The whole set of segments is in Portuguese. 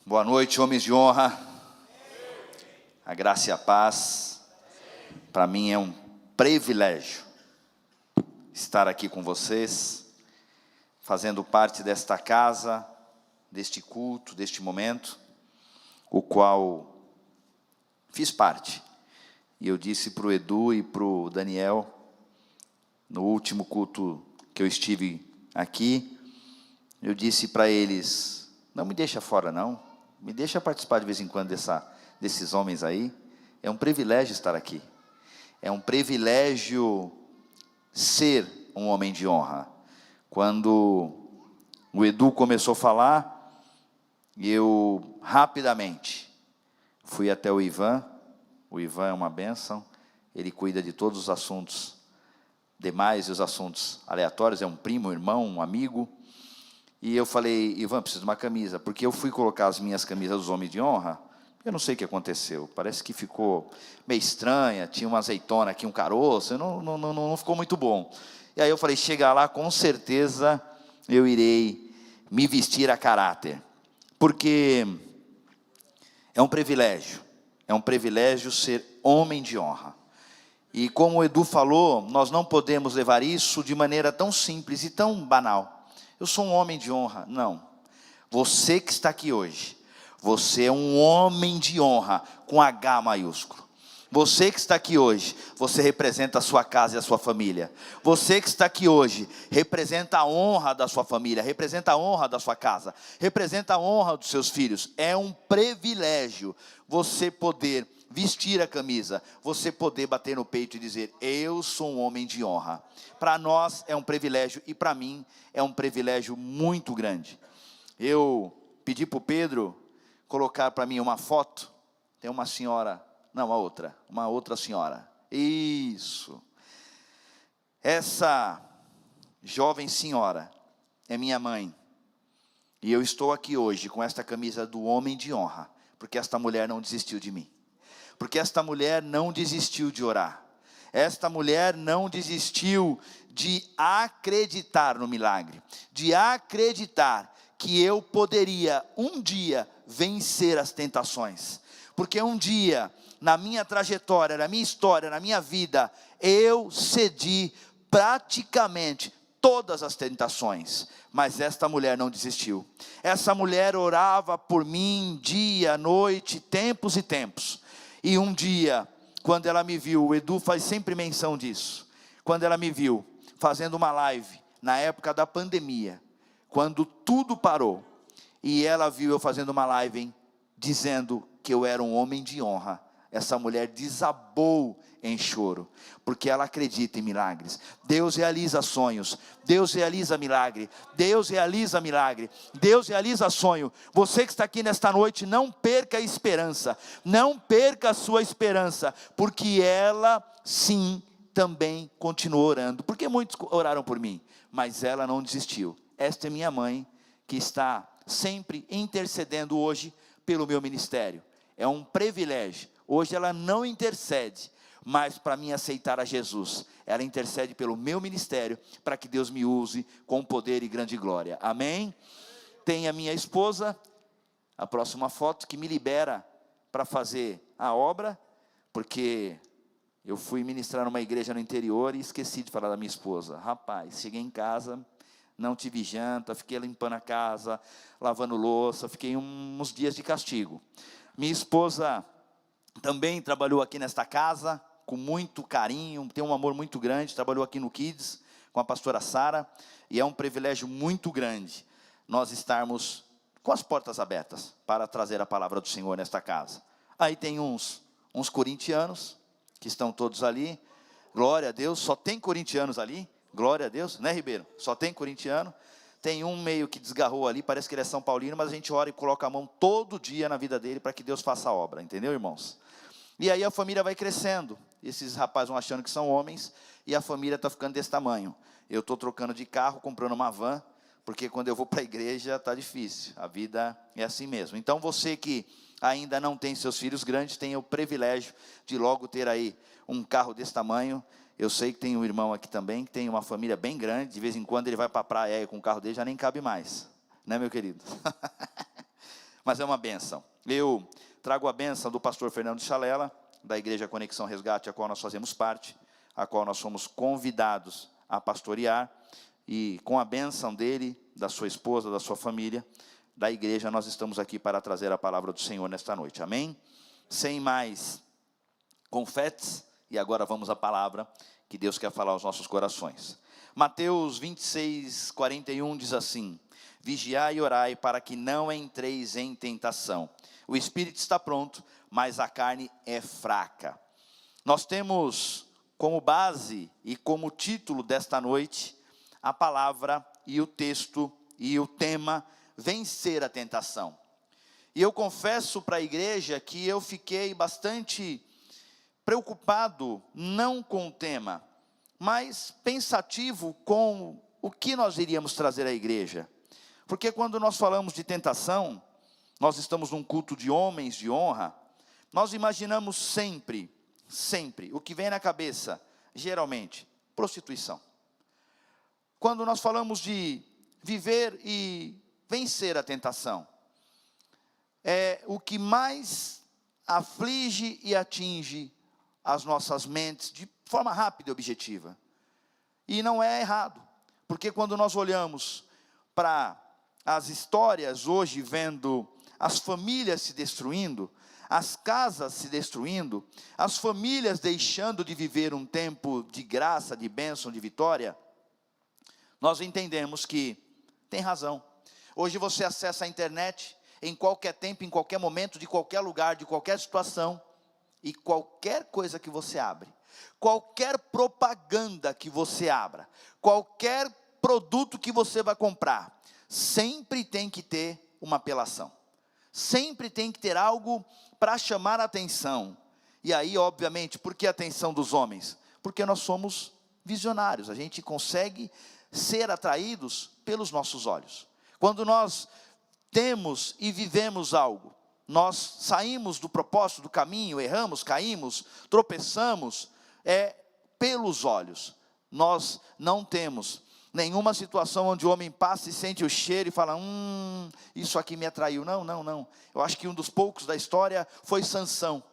Boa noite, homens de honra. A graça e a paz. Para mim é um privilégio estar aqui com vocês, fazendo parte desta casa, deste culto, deste momento, o qual fiz parte. E eu disse para o Edu e para o Daniel, no último culto que eu estive aqui, eu disse para eles: não me deixa fora não, me deixa participar de vez em quando desses homens aí. É um privilégio estar aqui, é um privilégio ser um homem de honra. Quando o Edu começou a falar, eu rapidamente fui até o Ivan é uma bênção, ele cuida de todos os assuntos demais e os assuntos aleatórios, é um primo, um irmão, um amigo. E eu falei: Ivan, preciso de uma camisa, porque eu fui colocar as minhas camisas dos homens de honra, eu não sei o que aconteceu, parece que ficou meio estranha, tinha uma azeitona aqui, um caroço, não ficou muito bom. E aí eu falei: chega lá, com certeza eu irei me vestir a caráter, porque é um privilégio ser homem de honra. E como o Edu falou, nós não podemos levar isso de maneira tão simples e tão banal. Eu sou um homem de honra. Não. Você que está aqui hoje, você é um homem de honra com H maiúsculo. Você que está aqui hoje, você representa a sua casa e a sua família. Você que está aqui hoje, representa a honra da sua família, representa a honra da sua casa, representa a honra dos seus filhos. É um privilégio você poder vestir a camisa, você poder bater no peito e dizer: eu sou um homem de honra. Para nós é um privilégio, e para mim é um privilégio muito grande. Eu pedi para o Pedro colocar para mim uma foto. Tem uma senhora, não, uma outra senhora. Isso. Essa jovem senhora é minha mãe. E eu estou aqui hoje com esta camisa do homem de honra, porque esta mulher não desistiu de mim. Porque esta mulher não desistiu de orar. Esta mulher não desistiu de acreditar no milagre, de acreditar que eu poderia um dia vencer as tentações. Porque um dia, na minha trajetória, na minha história, na minha vida, eu cedi praticamente todas as tentações, mas esta mulher não desistiu. Essa mulher orava por mim dia, noite, tempos e tempos. E um dia, quando ela me viu, o Edu faz sempre menção disso, quando ela me viu fazendo uma live, na época da pandemia, quando tudo parou, e ela viu eu fazendo uma live, dizendo que eu era um homem de honra, essa mulher desabou em choro, porque ela acredita em milagres. Deus realiza sonhos, Deus realiza milagre, Deus realiza milagre, Deus realiza sonho. Você que está aqui nesta noite, não perca a esperança, não perca a sua esperança, porque ela sim também continuou orando, porque muitos oraram por mim, mas ela não desistiu. Esta é minha mãe, que está sempre intercedendo hoje pelo meu ministério. É um privilégio. Hoje ela não intercede mais para mim aceitar a Jesus, ela intercede pelo meu ministério, para que Deus me use com poder e grande glória. Amém? Tem a minha esposa, a próxima foto, que me libera para fazer a obra, porque eu fui ministrar numa igreja no interior e esqueci de falar da minha esposa. Rapaz, cheguei em casa, não tive janta, fiquei limpando a casa, lavando louça, fiquei uns dias de castigo. Minha esposa também trabalhou aqui nesta casa, com muito carinho, tem um amor muito grande, trabalhou aqui no Kids, com a pastora Sara, e é um privilégio muito grande, nós estarmos com as portas abertas, para trazer a palavra do Senhor nesta casa. Aí tem uns corintianos, que estão todos ali, glória a Deus, só tem corintianos ali, glória a Deus, né, Ribeiro? Só tem corintiano. Tem um meio que desgarrou ali, parece que ele é São Paulino, mas a gente ora e coloca a mão todo dia na vida dele, para que Deus faça a obra, entendeu, irmãos? E aí a família vai crescendo, esses rapazes vão achando que são homens, e a família está ficando desse tamanho. Eu estou trocando de carro, comprando uma van, porque quando eu vou para a igreja está difícil, a vida é assim mesmo. Então você que ainda não tem seus filhos grandes, tem o privilégio de logo ter aí um carro desse tamanho. Eu sei que tem um irmão aqui também, que tem uma família bem grande, de vez em quando ele vai para a praia com o carro dele, já nem cabe mais, né, meu querido? mas é uma bênção. Eu trago a bênção do pastor Fernando Chalela, da Igreja Conexão Resgate, a qual nós fazemos parte, a qual nós somos convidados a pastorear, e com a bênção dele, da sua esposa, da sua família, da igreja, nós estamos aqui para trazer a palavra do Senhor nesta noite, amém? Sem mais confetes, e agora vamos à palavra que Deus quer falar aos nossos corações. Mateus 26, 41 diz assim: vigiai e orai para que não entreis em tentação. O espírito está pronto, mas a carne é fraca. Nós temos como base e como título desta noite a palavra e o texto e o tema: vencer a tentação. E eu confesso para a igreja que eu fiquei bastante preocupado, não com o tema, mas pensativo com o que nós iríamos trazer à igreja. Porque quando nós falamos de tentação, nós estamos num culto de homens de honra, nós imaginamos sempre, o que vem na cabeça, geralmente, prostituição. Quando nós falamos de viver e vencer a tentação, é o que mais aflige e atinge as nossas mentes de forma rápida e objetiva. E não é errado, porque quando nós olhamos para as histórias hoje, vendo as famílias se destruindo, as casas se destruindo, as famílias deixando de viver um tempo de graça, de bênção, de vitória, nós entendemos que tem razão. Hoje você acessa a internet em qualquer tempo, em qualquer momento, de qualquer lugar, de qualquer situação, e qualquer coisa que você abre, qualquer propaganda que você abra, qualquer produto que você vai comprar, sempre tem que ter uma apelação, sempre tem que ter algo para chamar a atenção. E aí, obviamente, por que a atenção dos homens? Porque nós somos visionários, a gente consegue ser atraídos pelos nossos olhos. Quando nós temos e vivemos algo, nós saímos do propósito, do caminho, erramos, caímos, tropeçamos, pelos olhos. Nós não temos nenhuma situação onde o homem passa e sente o cheiro e fala, isso aqui me atraiu. Não. Eu acho que um dos poucos da história foi Sansão.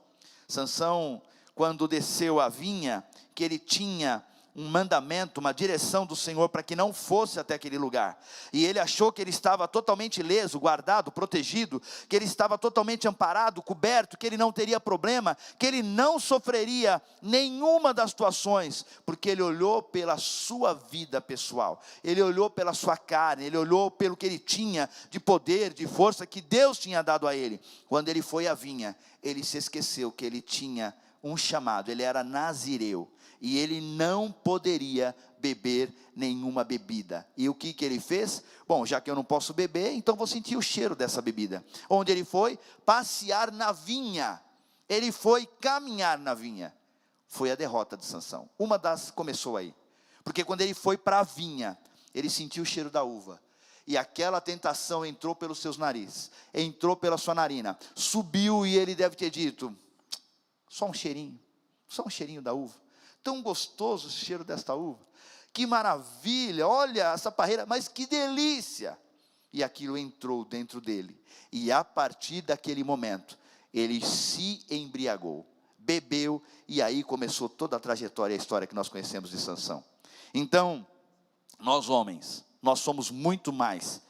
Sansão, quando desceu a vinha, que ele tinha um mandamento, uma direção do Senhor para que não fosse até aquele lugar, e ele achou que ele estava totalmente ileso, guardado, protegido, que ele estava totalmente amparado, coberto, que ele não teria problema, que ele não sofreria nenhuma das situações, porque ele olhou pela sua vida pessoal, ele olhou pela sua carne, ele olhou pelo que ele tinha de poder, de força que Deus tinha dado a ele. Quando ele foi à vinha, ele se esqueceu que ele tinha um chamado, ele era nazireu, e ele não poderia beber nenhuma bebida. E o que ele fez? Bom, já que eu não posso beber, então vou sentir o cheiro dessa bebida. Onde ele foi? Passear na vinha. Ele foi caminhar na vinha. Foi a derrota de Sansão. Começou aí. Porque quando ele foi para a vinha, ele sentiu o cheiro da uva. E aquela tentação entrou pelos seus narizes, entrou pela sua narina, subiu, e ele deve ter dito, só um cheirinho da uva. Tão gostoso o cheiro desta uva, que maravilha, olha essa parreira, mas que delícia. E aquilo entrou dentro dele, e a partir daquele momento, ele se embriagou, bebeu, e aí começou toda a trajetória, a história que nós conhecemos de Sansão. Então, nós homens, nós somos muito mais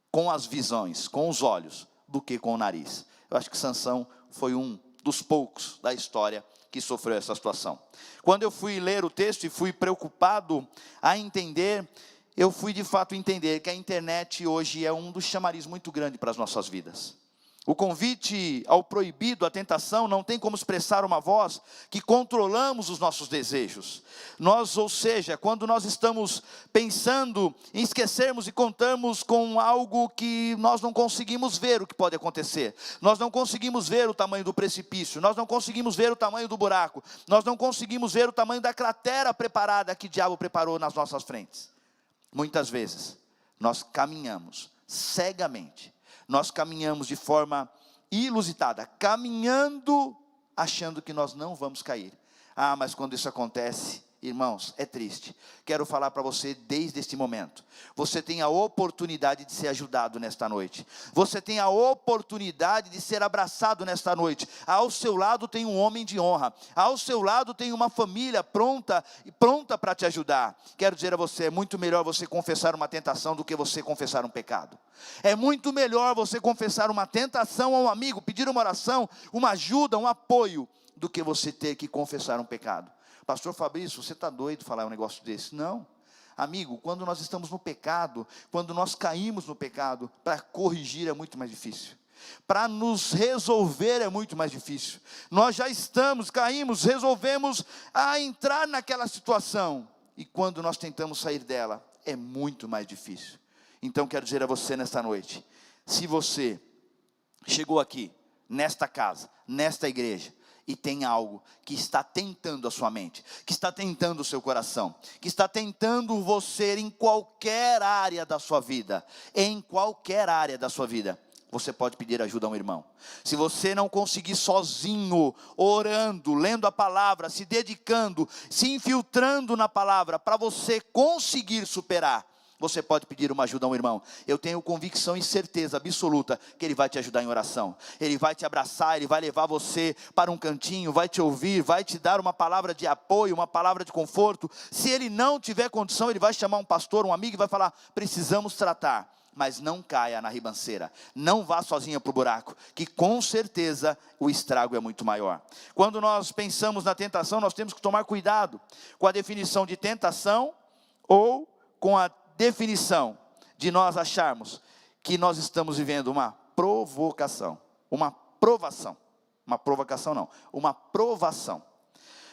com as visões, com os olhos, do que com o nariz. Eu acho que Sansão foi um dos poucos da história que sofreu essa situação. Quando eu fui ler o texto e fui preocupado a entender, eu fui de fato entender que a internet hoje é um dos chamariz muito grande para as nossas vidas. O convite ao proibido, à tentação, não tem como expressar uma voz que controlamos os nossos desejos. Ou seja, quando nós estamos pensando em esquecermos e contamos com algo que nós não conseguimos ver o que pode acontecer. Nós não conseguimos ver o tamanho do precipício, nós não conseguimos ver o tamanho do buraco, nós não conseguimos ver o tamanho da cratera preparada que o diabo preparou nas nossas frentes. Muitas vezes, nós caminhamos cegamente. Nós caminhamos de forma inusitada, caminhando achando que nós não vamos cair. Mas quando isso acontece, Irmãos, é triste. Quero falar para você desde este momento. Você tem a oportunidade de ser ajudado nesta noite. Você tem a oportunidade de ser abraçado nesta noite. Ao seu lado tem um homem de honra. Ao seu lado tem uma família pronta para te ajudar. Quero dizer a você, é muito melhor você confessar uma tentação do que você confessar um pecado. É muito melhor você confessar uma tentação a um amigo, pedir uma oração, uma ajuda, um apoio, do que você ter que confessar um pecado. Pastor Fabrício, você está doido falar um negócio desse? Não, amigo, quando nós estamos no pecado, quando nós caímos no pecado, para corrigir é muito mais difícil, para nos resolver é muito mais difícil. Nós já estamos, caímos, resolvemos a entrar naquela situação, e quando nós tentamos sair dela, é muito mais difícil. Então quero dizer a você nesta noite, se você chegou aqui, nesta casa, nesta igreja, e tem algo que está tentando a sua mente, que está tentando o seu coração, que está tentando você em qualquer área da sua vida, você pode pedir ajuda a um irmão. Se você não conseguir sozinho, orando, lendo a palavra, se dedicando, se infiltrando na palavra, para você conseguir superar, você pode pedir uma ajuda a um irmão. Eu tenho convicção e certeza absoluta que ele vai te ajudar em oração. Ele vai te abraçar, ele vai levar você para um cantinho, vai te ouvir, vai te dar uma palavra de apoio, uma palavra de conforto. Se ele não tiver condição, ele vai chamar um pastor, um amigo e vai falar, precisamos tratar. Mas não caia na ribanceira, não vá sozinha para o buraco, que com certeza o estrago é muito maior. Quando nós pensamos na tentação, nós temos que tomar cuidado com a definição de tentação ou com a definição de nós acharmos que nós estamos vivendo uma provocação, uma provação, uma provocação não, uma provação.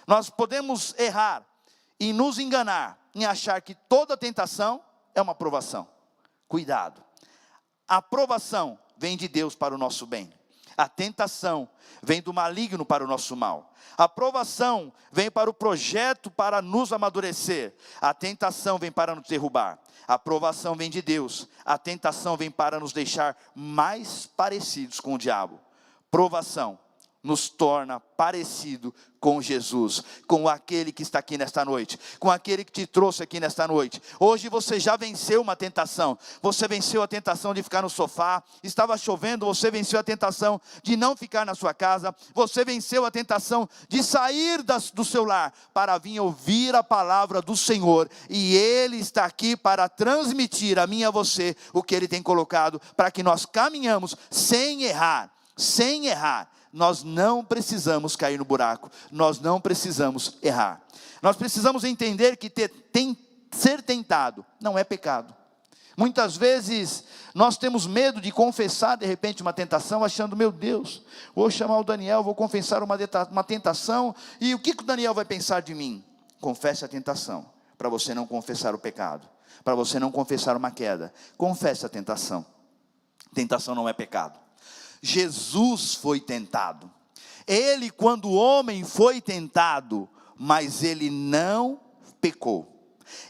Nós podemos errar e nos enganar em achar que toda tentação é uma provação. Cuidado, a provação vem de Deus para o nosso bem. A tentação vem do maligno para o nosso mal. A provação vem para o projeto para nos amadurecer. A tentação vem para nos derrubar. A provação vem de Deus. A tentação vem para nos deixar mais parecidos com o diabo. Provação nos torna parecido com Jesus, com aquele que está aqui nesta noite, com aquele que te trouxe aqui nesta noite. Hoje você já venceu uma tentação, você venceu a tentação de ficar no sofá, estava chovendo, você venceu a tentação de não ficar na sua casa, você venceu a tentação de sair do seu lar, para vir ouvir a palavra do Senhor, e Ele está aqui para transmitir a mim e a você, o que Ele tem colocado, para que nós caminhamos sem errar, nós não precisamos cair no buraco, nós não precisamos errar. Nós precisamos entender que ser tentado não é pecado. Muitas vezes nós temos medo de confessar de repente uma tentação, achando, meu Deus, vou chamar o Daniel, vou confessar uma tentação, e o que o Daniel vai pensar de mim? Confesse a tentação, para você não confessar o pecado, para você não confessar uma queda. Confesse a tentação. Tentação não é pecado. Jesus foi tentado. Ele, quando homem, foi tentado, mas ele não pecou.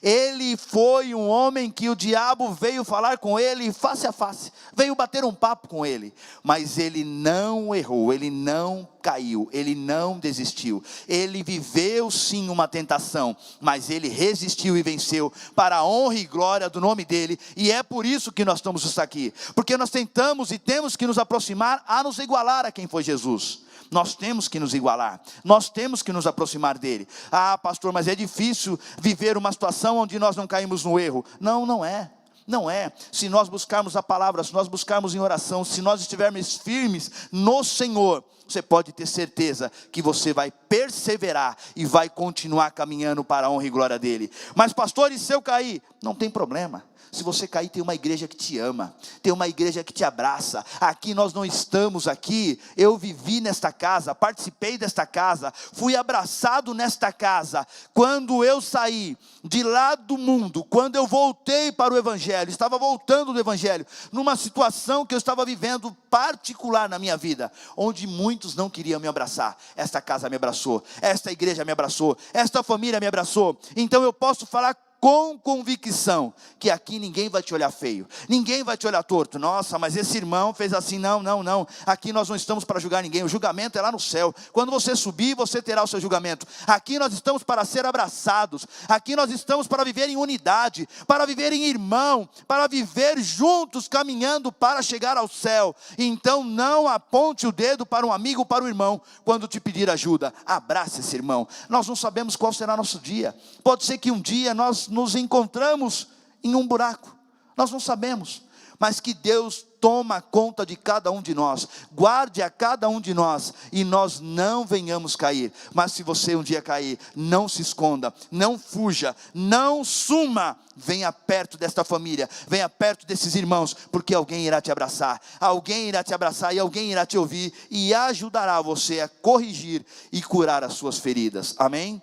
Ele foi um homem que o diabo veio falar com ele face a face, veio bater um papo com ele, mas ele não errou, ele não caiu, ele não desistiu. Ele viveu sim uma tentação, mas ele resistiu e venceu, para a honra e glória do nome dele. E é por isso que nós estamos aqui, porque nós tentamos e temos que nos aproximar a nos igualar a quem foi Jesus. Nós temos que nos igualar, nós temos que nos aproximar dele. Ah, pastor, mas é difícil viver uma situação onde nós não caímos no erro. Não é. Se nós buscarmos a palavra, se nós buscarmos em oração, se nós estivermos firmes no Senhor, você pode ter certeza que você vai perseverar e vai continuar caminhando para a honra e glória dele. Mas pastor, e se eu cair? Não tem problema. Se você cair, tem uma igreja que te ama, tem uma igreja que te abraça. Aqui nós não estamos aqui, eu vivi nesta casa, participei desta casa, fui abraçado nesta casa. Quando eu saí de lá do mundo, quando eu voltei para o evangelho, estava voltando do evangelho, numa situação que eu estava vivendo particular na minha vida, onde muitos não queriam me abraçar, esta casa me abraçou, esta igreja me abraçou, esta família me abraçou. Então eu posso falar com convicção que aqui ninguém vai te olhar feio, ninguém vai te olhar torto. Nossa, mas esse irmão fez assim. Não, não, não. Aqui nós não estamos para julgar ninguém. O julgamento é lá no céu. Quando você subir, você terá o seu julgamento. Aqui nós estamos para ser abraçados. Aqui nós estamos para viver em unidade, para viver em irmão, para viver juntos, caminhando para chegar ao céu. Então não aponte o dedo para um amigo, para o irmão, quando te pedir ajuda. Abrace esse irmão. Nós não sabemos qual será nosso dia. Pode ser que um dia nós nos encontramos em um buraco. Nós não sabemos. Mas que Deus toma conta de cada um de nós, guarde a cada um de nós, e nós não venhamos cair. Mas se você um dia cair, não se esconda, não fuja, não suma, venha perto desta família, venha perto desses irmãos, porque alguém irá te abraçar, e alguém irá te ouvir, e ajudará você a corrigir e curar as suas feridas, amém?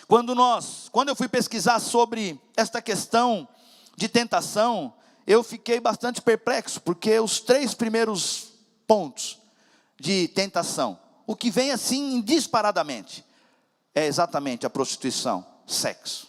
Quando eu fui pesquisar sobre esta questão de tentação, eu fiquei bastante perplexo, porque os 3 primeiros pontos de tentação, o que vem assim disparadamente, é exatamente a prostituição, sexo.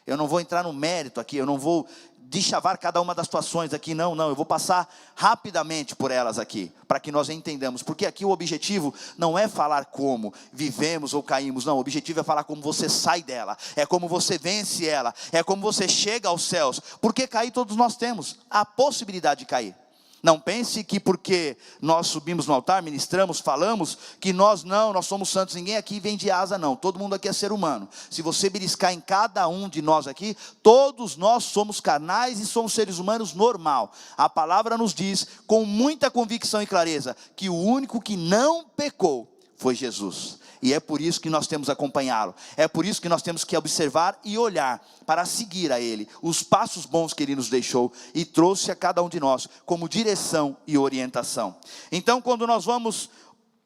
Eu não vou entrar no mérito aqui, eu não vou deschavar cada uma das situações aqui, não, eu vou passar rapidamente por elas aqui, para que nós entendamos, porque aqui o objetivo não é falar como vivemos ou caímos, não, o objetivo é falar como você sai dela, é como você vence ela, é como você chega aos céus, porque cair todos nós temos, a possibilidade de cair. Não pense que porque nós subimos no altar, ministramos, falamos, que nós somos santos, ninguém aqui vem de asa não, todo mundo aqui é ser humano. Se você beliscar em cada um de nós aqui, todos nós somos carnais e somos seres humanos normal. A palavra nos diz, com muita convicção e clareza, que o único que não pecou foi Jesus. E é por isso que nós temos que acompanhá-lo, é por isso que nós temos que observar e olhar para seguir a Ele, os passos bons que Ele nos deixou e trouxe a cada um de nós como direção e orientação. Então quando nós vamos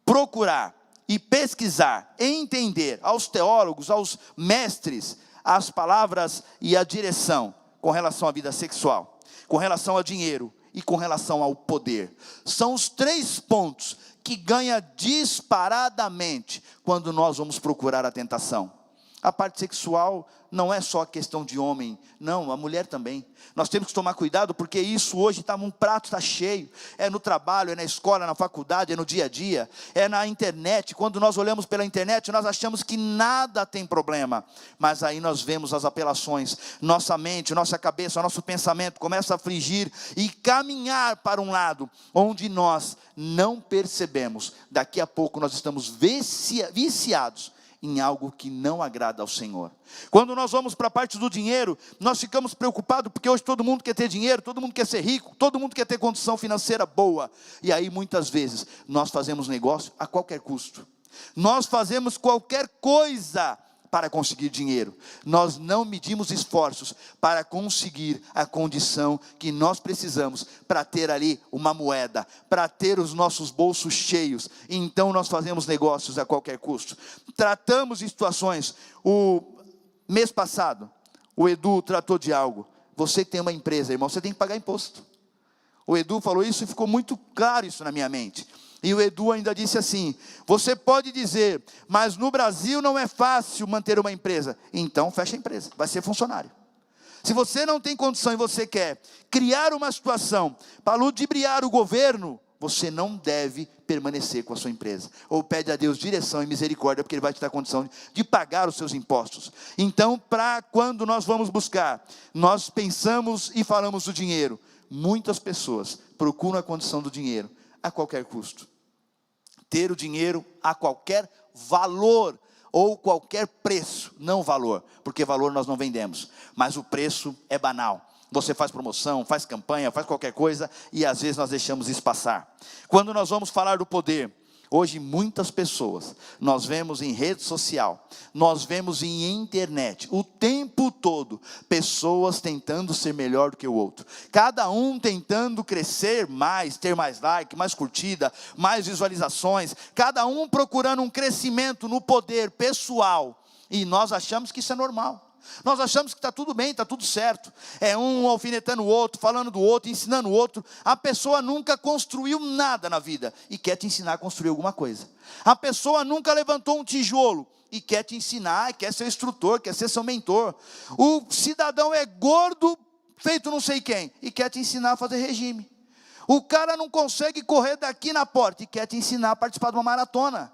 procurar e pesquisar, entender aos teólogos, aos mestres, as palavras e a direção com relação à vida sexual, com relação ao dinheiro e com relação ao poder, são os 3 pontos que ganha disparadamente quando nós vamos procurar a tentação. A parte sexual não é só questão de homem, não, a mulher também. Nós temos que tomar cuidado, porque isso hoje um prato está cheio, é no trabalho, é na escola, na faculdade, é no dia a dia, é na internet. Quando nós olhamos pela internet, nós achamos que nada tem problema, mas aí nós vemos as apelações, nossa mente, nossa cabeça, nosso pensamento começa a afligir e caminhar para um lado, onde nós não percebemos, daqui a pouco nós estamos viciados em algo que não agrada ao Senhor. Quando nós vamos para a parte do dinheiro, nós ficamos preocupados, porque hoje todo mundo quer ter dinheiro, todo mundo quer ser rico, todo mundo quer ter condição financeira boa, e aí muitas vezes, nós fazemos negócio a qualquer custo, nós fazemos qualquer coisa para conseguir dinheiro, nós não medimos esforços para conseguir a condição que nós precisamos, para ter ali uma moeda, para ter os nossos bolsos cheios, então nós fazemos negócios a qualquer custo, tratamos de situações. O mês passado, o Edu tratou de algo, você que tem uma empresa, irmão, você tem que pagar imposto. O Edu falou isso e ficou muito claro isso na minha mente. E o Edu ainda disse assim, você pode dizer, mas no Brasil não é fácil manter uma empresa. Então fecha a empresa, vai ser funcionário. Se você não tem condição e você quer criar uma situação para ludibriar o governo, você não deve permanecer com a sua empresa. Ou pede a Deus direção e misericórdia, porque Ele vai te dar condição de pagar os seus impostos. Então, para quando nós vamos buscar, nós pensamos e falamos do dinheiro. Muitas pessoas procuram a condição do dinheiro a qualquer custo. Ter o dinheiro a qualquer valor ou qualquer preço, não valor, porque valor nós não vendemos, mas o preço é banal. Você faz promoção, faz campanha, faz qualquer coisa e às vezes nós deixamos isso passar. Quando nós vamos falar do poder, hoje muitas pessoas, nós vemos em rede social, nós vemos em internet, o tempo todo, pessoas tentando ser melhor do que o outro, cada um tentando crescer mais, ter mais like, mais curtida, mais visualizações, cada um procurando um crescimento no poder pessoal, e nós achamos que isso é normal. Nós achamos que está tudo bem, está tudo certo. É um alfinetando o outro, falando do outro, ensinando o outro. A pessoa nunca construiu nada na vida e quer te ensinar a construir alguma coisa. A pessoa nunca levantou um tijolo e quer te ensinar, quer ser instrutor, quer ser seu mentor. O cidadão é gordo, feito não sei quem, e quer te ensinar a fazer regime. O cara não consegue correr daqui na porta, e quer te ensinar a participar de uma maratona.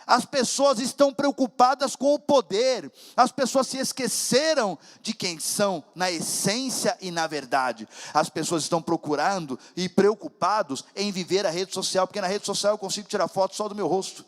As pessoas estão preocupadas com o poder, as pessoas se esqueceram de quem são na essência e na verdade. As pessoas estão procurando e preocupados em viver a rede social, porque na rede social eu consigo tirar foto só do meu rosto.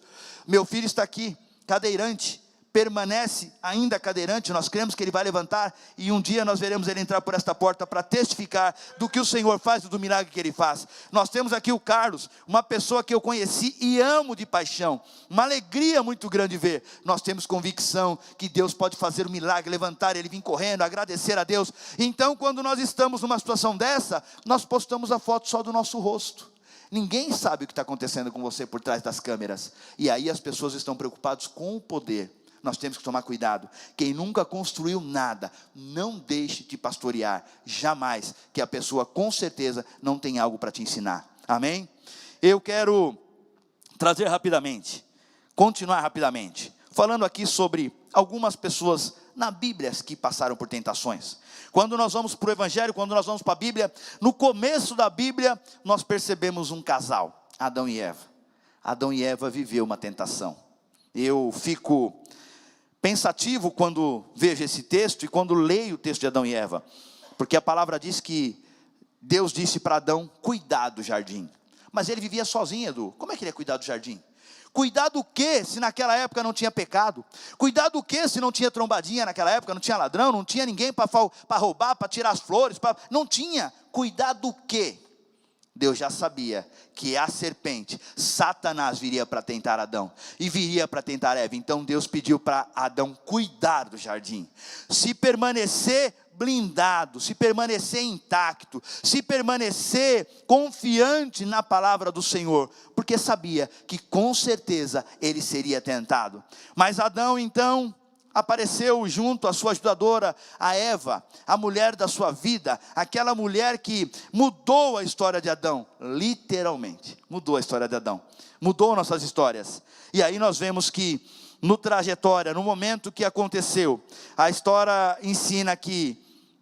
Meu filho está aqui, cadeirante, permanece ainda cadeirante, nós cremos que ele vai levantar, e um dia nós veremos ele entrar por esta porta para testificar do que o Senhor faz e do milagre que Ele faz. Nós temos aqui o Carlos, uma pessoa que eu conheci e amo de paixão, uma alegria muito grande ver. Nós temos convicção que Deus pode fazer um milagre, levantar ele, vir correndo, agradecer a Deus. Então quando nós estamos numa situação dessa, nós postamos a foto só do nosso rosto. Ninguém sabe o que está acontecendo com você por trás das câmeras, e aí as pessoas estão preocupadas com o poder. Nós temos que tomar cuidado. Quem nunca construiu nada, não deixe de pastorear, jamais, que a pessoa com certeza não tem algo para te ensinar. Amém? Eu quero trazer rapidamente, continuar rapidamente, falando aqui sobre algumas pessoas na Bíblia que passaram por tentações. Quando nós vamos para o Evangelho, quando nós vamos para a Bíblia, no começo da Bíblia, nós percebemos um casal, Adão e Eva. Adão e Eva viveu uma tentação. Eu fico pensativo quando vejo esse texto e quando leio o texto de Adão e Eva, porque a palavra diz que Deus disse para Adão, cuidar do jardim, mas ele vivia sozinho, Edu. Como é que ele ia cuidar do jardim? Cuidar do que se naquela época não tinha pecado? Cuidar do que se não tinha trombadinha naquela época, não tinha ladrão, não tinha ninguém para roubar, para tirar as flores, não tinha. Cuidar do que? Deus já sabia que a serpente, Satanás, viria para tentar Adão e viria para tentar Eva. Então Deus pediu para Adão cuidar do jardim, se permanecer blindado, se permanecer intacto, se permanecer confiante na palavra do Senhor, porque sabia que com certeza ele seria tentado. Mas Adão então apareceu junto à sua ajudadora, a Eva, a mulher da sua vida, aquela mulher que mudou a história de Adão, literalmente, mudou a história de Adão, mudou nossas histórias. E aí nós vemos que no trajetória, no momento que aconteceu, a história ensina que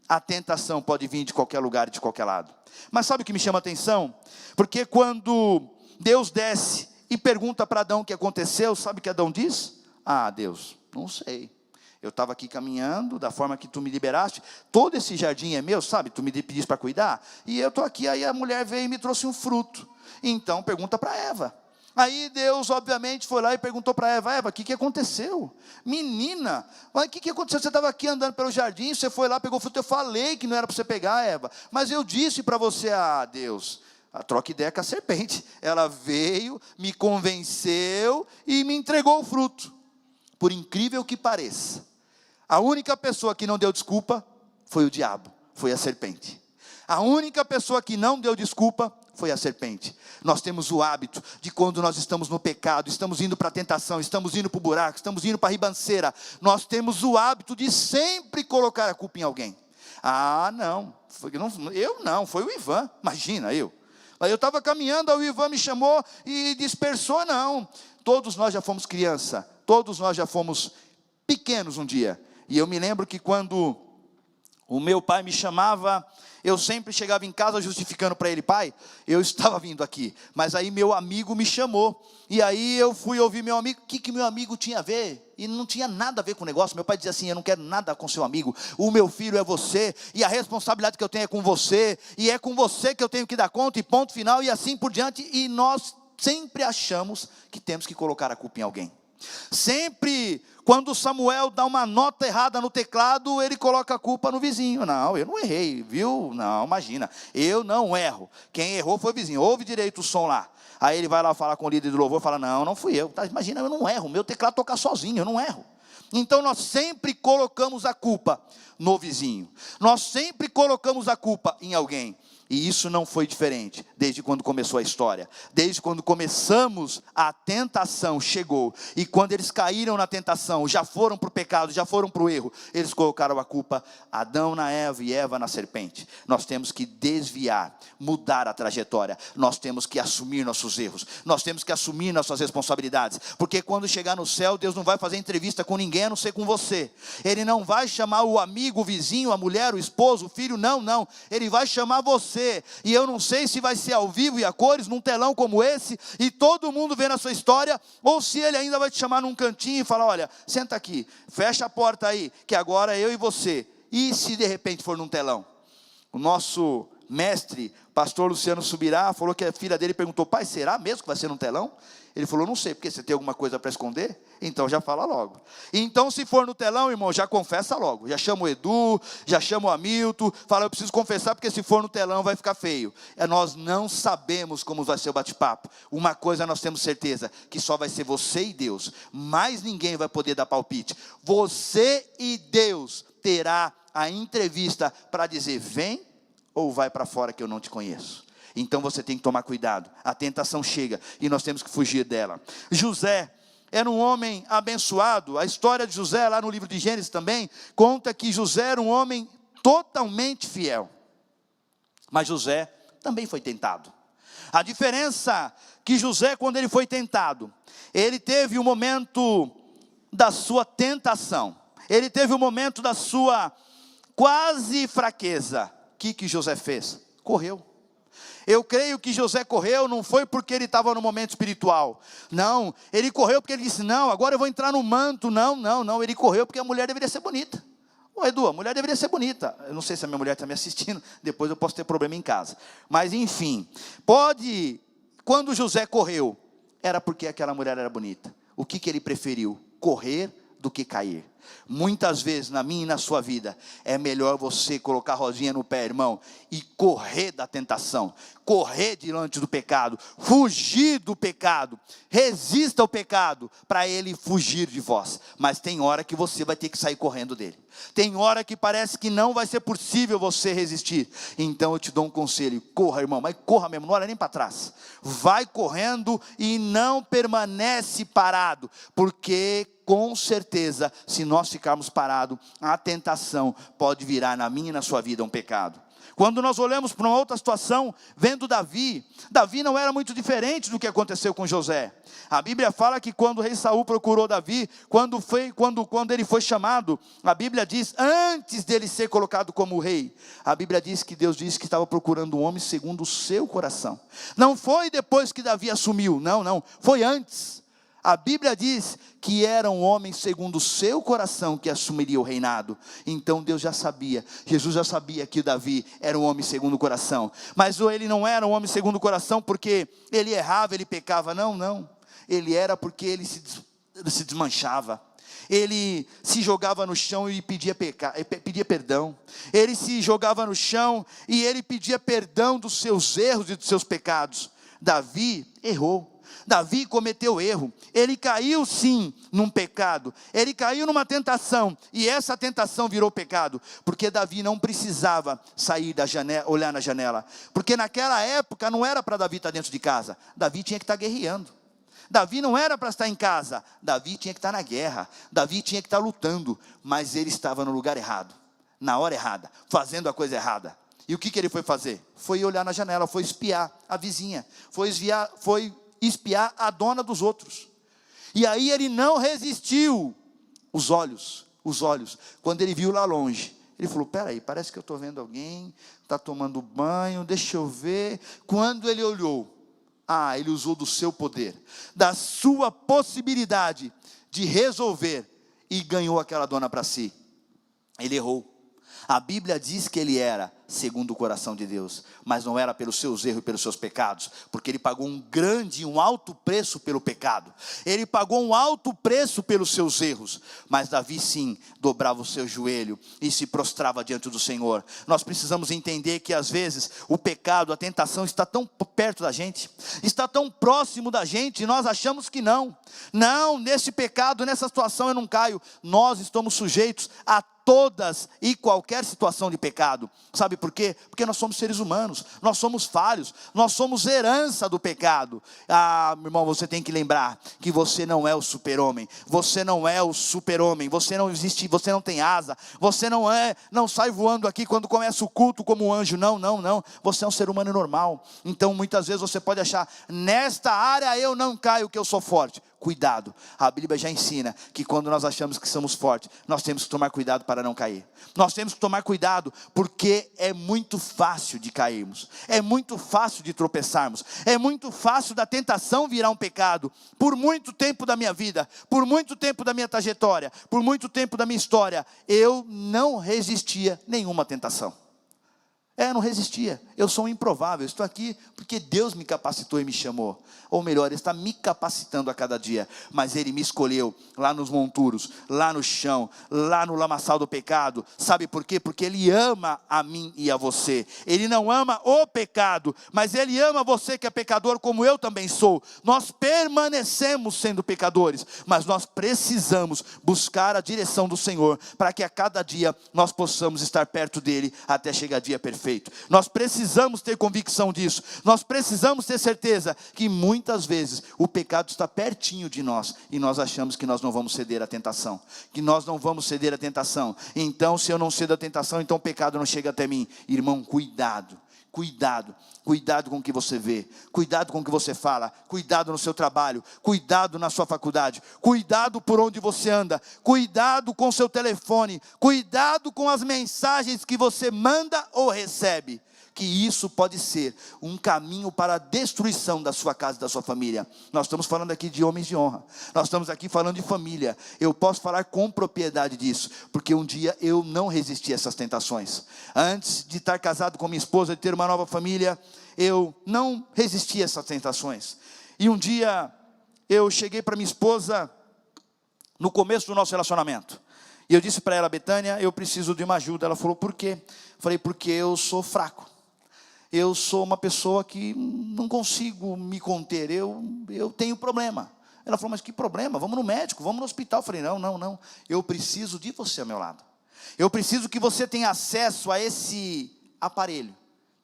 a tentação pode vir de qualquer lugar e de qualquer lado. Mas sabe o que me chama a atenção? Porque quando Deus desce e pergunta para Adão o que aconteceu, sabe o que Adão diz? Ah, Deus, não sei. Eu estava aqui caminhando, da forma que tu me liberaste, todo esse jardim é meu, sabe, tu me pediste para cuidar, e eu estou aqui, aí a mulher veio e me trouxe um fruto, então pergunta para Eva. Aí Deus obviamente foi lá e perguntou para Eva, Eva, o que aconteceu? Menina, mas o que aconteceu? Você estava aqui andando pelo jardim, você foi lá, pegou o fruto, eu falei que não era para você pegar, Eva, mas eu disse para você, Deus, troca ideia com a serpente, ela veio, me convenceu e me entregou o fruto. Por incrível que pareça, a única pessoa que não deu desculpa foi o diabo, foi a serpente. A única pessoa que não deu desculpa foi a serpente. Nós temos o hábito de quando nós estamos no pecado, estamos indo para a tentação, estamos indo para o buraco, estamos indo para a ribanceira, nós temos o hábito de sempre colocar a culpa em alguém. Não, foi o Ivan, imagina eu. Aí eu estava caminhando, aí o Ivan me chamou e dispersou, não. Todos nós já fomos criança, todos nós já fomos pequenos um dia. E eu me lembro que quando o meu pai me chamava, eu sempre chegava em casa justificando para ele, pai, eu estava vindo aqui, mas aí meu amigo me chamou, e aí eu fui ouvir meu amigo, o que meu amigo tinha a ver? E não tinha nada a ver com o negócio. Meu pai dizia assim, eu não quero nada com seu amigo, o meu filho é você, e a responsabilidade que eu tenho é com você, e é com você que eu tenho que dar conta, e ponto final, e assim por diante, e nós sempre achamos que temos que colocar a culpa em alguém. Sempre quando Samuel dá uma nota errada no teclado, ele coloca a culpa no vizinho. Não, eu não errei, viu? Não, imagina, eu não erro. Quem errou foi o vizinho, ouve direito o som lá. Aí ele vai lá falar com o líder do louvor e fala, não fui eu. Imagina, eu não erro, meu teclado toca sozinho, eu não erro. Então nós sempre colocamos a culpa no vizinho, nós sempre colocamos a culpa em alguém. E isso não foi diferente desde quando começou a história. Desde quando começamos, a tentação chegou. E quando eles caíram na tentação, já foram para o pecado, já foram para o erro, eles colocaram a culpa Adão na Eva e Eva na serpente. Nós temos que desviar, mudar a trajetória. Nós temos que assumir nossos erros. Nós temos que assumir nossas responsabilidades. Porque quando chegar no céu, Deus não vai fazer entrevista com ninguém, a não ser com você. Ele não vai chamar o amigo, o vizinho, a mulher, o esposo, o filho, não. Ele vai chamar você. E eu não sei se vai ser ao vivo e a cores, num telão como esse, e todo mundo vendo a sua história, ou se ele ainda vai te chamar num cantinho e falar: olha, senta aqui, fecha a porta aí, que agora é eu e você. E se de repente for num telão? O nosso mestre, pastor Luciano Subirá, falou que a filha dele perguntou: pai, será mesmo que vai ser num telão? Ele falou: não sei, porque você tem alguma coisa para esconder? Então já fala logo. Então se for no telão, irmão, já confessa logo. Já chama o Edu, já chama o Hamilton, fala: eu preciso confessar, porque se for no telão vai ficar feio. Nós não sabemos como vai ser o bate-papo. Uma coisa nós temos certeza, que só vai ser você e Deus. Mais ninguém vai poder dar palpite. Você e Deus terá a entrevista para dizer: vem ou vai para fora que eu não te conheço. Então você tem que tomar cuidado, a tentação chega e nós temos que fugir dela. José era um homem abençoado. A história de José, lá no livro de Gênesis também, conta que José era um homem totalmente fiel. Mas José também foi tentado. A diferença que José, quando ele foi tentado, ele teve o momento da sua tentação, ele teve o momento da sua quase fraqueza. O que José fez? Correu. Eu creio que José correu, não foi porque ele estava no momento espiritual. Não, ele correu porque ele disse: não, agora eu vou entrar no manto. Não, ele correu porque a mulher deveria ser bonita. Ô Edu, a mulher deveria ser bonita. Eu não sei se a minha mulher está me assistindo, depois eu posso ter problema em casa. Mas enfim, quando José correu, era porque aquela mulher era bonita. O que ele preferiu? Correr do que cair. Muitas vezes na minha e na sua vida é melhor você colocar a rodinha no pé, irmão, e correr da tentação, correr diante do pecado, fugir do pecado. Resista ao pecado para ele fugir de vós. Mas tem hora que você vai ter que sair correndo dele. Tem hora que parece que não vai ser possível você resistir. Então eu te dou um conselho: corra, irmão, mas corra mesmo, não olha nem para trás. Vai correndo e não permanece parado, porque com certeza, se nós ficarmos parados, a tentação pode virar na minha e na sua vida um pecado. Quando nós olhamos para uma outra situação, vendo Davi não era muito diferente do que aconteceu com José. A Bíblia fala que quando o rei Saul procurou Davi, quando ele foi chamado, a Bíblia diz, antes dele ser colocado como rei, a Bíblia diz que Deus disse que estava procurando um homem segundo o seu coração. Não foi depois que Davi assumiu, não, foi antes. A Bíblia diz que era um homem segundo o seu coração que assumiria o reinado. Então Deus já sabia, Jesus já sabia que o Davi era um homem segundo o coração. Mas ele não era um homem segundo o coração porque ele errava, ele pecava. Não. Ele era porque ele se desmanchava. Ele se jogava no chão e pedia perdão. Ele se jogava no chão e ele pedia perdão dos seus erros e dos seus pecados. Davi errou. Davi cometeu erro, ele caiu sim num pecado, ele caiu numa tentação, e essa tentação virou pecado, porque Davi não precisava sair da janela, olhar na janela, porque naquela época não era para Davi estar dentro de casa, Davi tinha que estar guerreando. Davi não era para estar em casa, Davi tinha que estar na guerra, Davi tinha que estar lutando, mas ele estava no lugar errado, na hora errada, fazendo a coisa errada. E o que ele foi fazer? Foi olhar na janela, foi espiar a vizinha, foi espiar a dona dos outros. E aí ele não resistiu. Os olhos, quando ele viu lá longe, ele falou: peraí, parece que eu estou vendo alguém, está tomando banho, deixa eu ver. Quando ele olhou, ele usou do seu poder, da sua possibilidade de resolver, e ganhou aquela dona para si. Ele errou. A Bíblia diz que ele era segundo o coração de Deus, mas não era pelos seus erros e pelos seus pecados, porque ele pagou um grande e um alto preço pelo pecado, ele pagou um alto preço pelos seus erros. Mas Davi sim, dobrava o seu joelho e se prostrava diante do Senhor. Nós precisamos entender que às vezes o pecado, a tentação está tão perto da gente, está tão próximo da gente, e nós achamos que não, nesse pecado, nessa situação eu não caio. Nós estamos sujeitos a todas e qualquer situação de pecado. Sabe por quê? Porque nós somos seres humanos, nós somos falhos, nós somos herança do pecado. Meu irmão, você tem que lembrar que você não é o super-homem, você não é o super-homem, você não existe, você não tem asa, você não sai voando aqui quando começa o culto como um anjo, não, você é um ser humano normal. Então muitas vezes você pode achar, nesta área eu não caio, que eu sou forte. Cuidado, a Bíblia já ensina que quando nós achamos que somos fortes, nós temos que tomar cuidado para não cair. Nós temos que tomar cuidado, porque é muito fácil de cairmos, é muito fácil de tropeçarmos, é muito fácil da tentação virar um pecado. Por muito tempo da minha vida, por muito tempo da minha trajetória, por muito tempo da minha história, eu não resistia nenhuma tentação. Não resistia, eu sou um improvável, estou aqui porque Deus me capacitou e me chamou, ou melhor, Ele está me capacitando a cada dia, mas Ele me escolheu lá nos monturos, lá no chão, lá no lamaçal do pecado. Sabe por quê? Porque Ele ama a mim e a você. Ele não ama o pecado, mas Ele ama você que é pecador, como eu também sou. Nós permanecemos sendo pecadores, mas nós precisamos buscar a direção do Senhor, para que a cada dia nós possamos estar perto dEle, até chegar dia perfeito. Nós precisamos ter convicção disso, nós precisamos ter certeza que muitas vezes o pecado está pertinho de nós, e nós achamos que nós não vamos ceder à tentação, então se eu não cedo à tentação, então o pecado não chega até mim. Irmão, cuidado com o que você vê, cuidado com o que você fala, cuidado no seu trabalho, cuidado na sua faculdade, cuidado por onde você anda, cuidado com o seu telefone, cuidado com as mensagens que você manda ou recebe, que isso pode ser um caminho para a destruição da sua casa e da sua família. Nós estamos falando aqui de homens de honra, nós estamos aqui falando de família. Eu posso falar com propriedade disso, porque um dia eu não resisti a essas tentações. Antes de estar casado com minha esposa, de ter uma nova família, eu não resisti a essas tentações. E um dia eu cheguei para minha esposa no começo do nosso relacionamento, e eu disse para ela: Betânia, eu preciso de uma ajuda. Ela falou: por quê? Falei: porque eu sou fraco, eu sou uma pessoa que não consigo me conter, eu tenho problema. Ela falou: mas que problema? Vamos no médico, vamos no hospital. Eu falei: não, eu preciso de você ao meu lado, eu preciso que você tenha acesso a esse aparelho,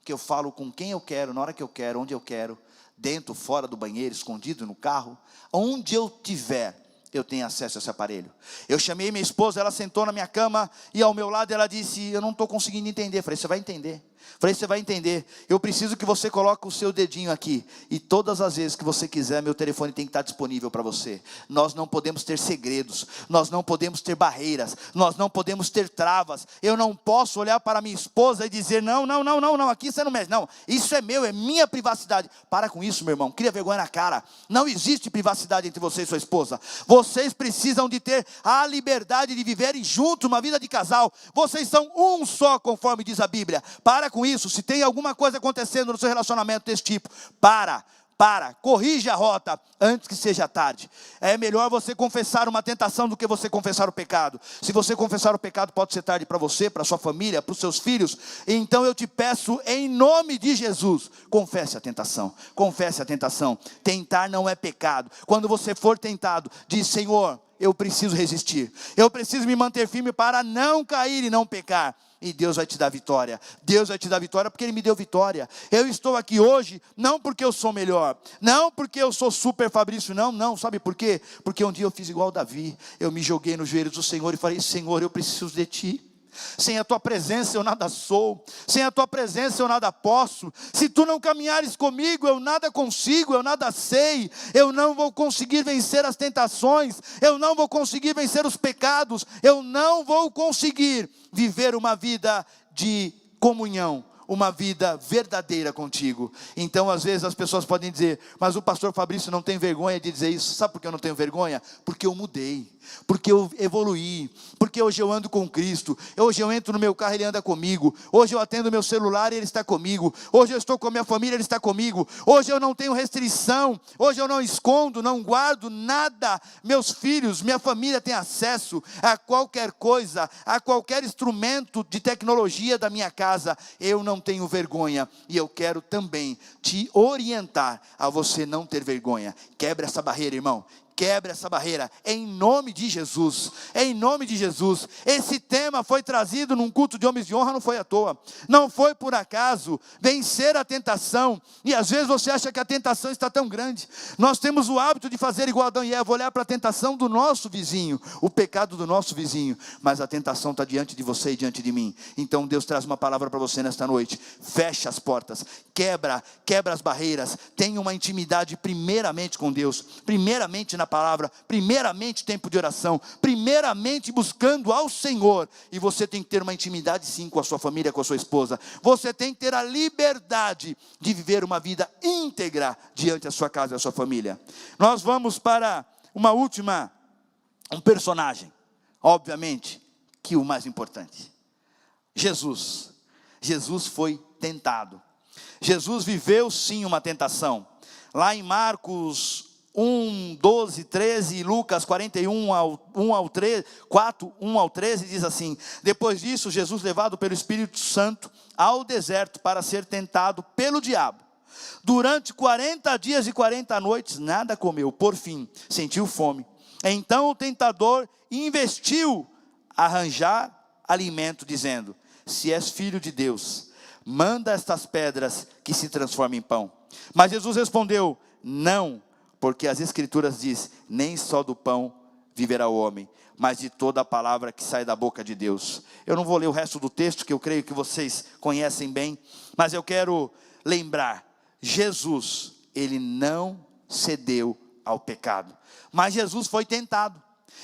que eu falo com quem eu quero, na hora que eu quero, onde eu quero, dentro, fora do banheiro, escondido no carro, onde eu tiver, eu tenho acesso a esse aparelho. Eu chamei minha esposa, ela sentou na minha cama, e ao meu lado ela disse: eu não estou conseguindo entender. Falei: você vai entender. Eu preciso que você coloque o seu dedinho aqui, e todas as vezes que você quiser, meu telefone tem que estar disponível para você. Nós não podemos ter segredos, nós não podemos ter barreiras, nós não podemos ter travas. Eu não posso olhar para minha esposa e dizer: não, aqui você não mexe. Não, isso é meu, é minha privacidade. Para com isso, meu irmão, cria vergonha na cara. Não existe privacidade entre você e sua esposa. Vocês precisam de ter a liberdade de viverem juntos uma vida de casal. Vocês são um só, conforme diz a Bíblia. Para com isso. Se tem alguma coisa acontecendo no seu relacionamento desse tipo, corrija a rota antes que seja tarde. É melhor você confessar uma tentação do que você confessar o pecado. Se você confessar o pecado, pode ser tarde para você, para sua família, para os seus filhos. Então eu te peço, em nome de Jesus, confesse a tentação. Tentar não é pecado. Quando você for tentado, diz: Senhor, eu preciso resistir, eu preciso me manter firme para não cair e não pecar. E Deus vai te dar vitória. Porque Ele me deu vitória. Eu estou aqui hoje, não porque eu sou melhor, não porque eu sou super Fabrício, não, sabe por quê? Porque um dia eu fiz igual Davi, eu me joguei nos joelhos do Senhor e falei: Senhor, eu preciso de Ti. Sem a Tua presença eu nada sou, sem a Tua presença eu nada posso. Se Tu não caminhares comigo, eu nada consigo, eu nada sei. Eu não vou conseguir vencer as tentações, eu não vou conseguir vencer os pecados, eu não vou conseguir viver uma vida de comunhão, uma vida verdadeira contigo. Então às vezes as pessoas podem dizer: mas o pastor Fabrício não tem vergonha de dizer isso. Sabe por que eu não tenho vergonha? Porque eu mudei, porque eu evoluí, porque hoje eu ando com Cristo. Hoje eu entro no meu carro, Ele anda comigo. Hoje eu atendo meu celular e Ele está comigo. Hoje eu estou com a minha família, Ele está comigo. Hoje eu não tenho restrição, hoje eu não escondo, não guardo nada. Meus filhos, minha família tem acesso a qualquer coisa, a qualquer instrumento de tecnologia da minha casa. Eu não tenho vergonha, e eu quero também te orientar a você não ter vergonha. Quebra essa barreira, irmão. quebre essa barreira, em nome de Jesus, em nome de Jesus. Esse tema foi trazido num culto de homens de honra, não foi à toa, não foi por acaso. Vencer a tentação, e às vezes você acha que a tentação está tão grande. Nós temos o hábito de fazer igual Adão e Eva, olhar para a tentação do nosso vizinho, o pecado do nosso vizinho, mas a tentação está diante de você e diante de mim. Então Deus traz uma palavra para você nesta noite: fecha as portas, quebra as barreiras, tenha uma intimidade primeiramente com Deus, primeiramente na palavra, primeiramente tempo de oração, primeiramente buscando ao Senhor. E você tem que ter uma intimidade sim com a sua família, com a sua esposa. Você tem que ter a liberdade de viver uma vida íntegra diante da sua casa e da sua família. Nós vamos para um personagem, obviamente, que o mais importante, Jesus. Jesus foi tentado. Jesus viveu sim uma tentação. Lá em Marcos 1, 12, 13, Lucas 41, 4, 1 ao 13, diz assim: depois disso, Jesus, levado pelo Espírito Santo ao deserto para ser tentado pelo diabo. Durante 40 dias e 40 noites, nada comeu. Por fim, sentiu fome. Então o tentador investiu arranjar alimento, dizendo: se és filho de Deus, manda estas pedras que se transformem em pão. Mas Jesus respondeu: não, porque as Escrituras diz: nem só do pão viverá o homem, mas de toda a palavra que sai da boca de Deus. Eu não vou ler o resto do texto, que eu creio que vocês conhecem bem, mas eu quero lembrar: Jesus, ele não cedeu ao pecado, mas Jesus foi tentado.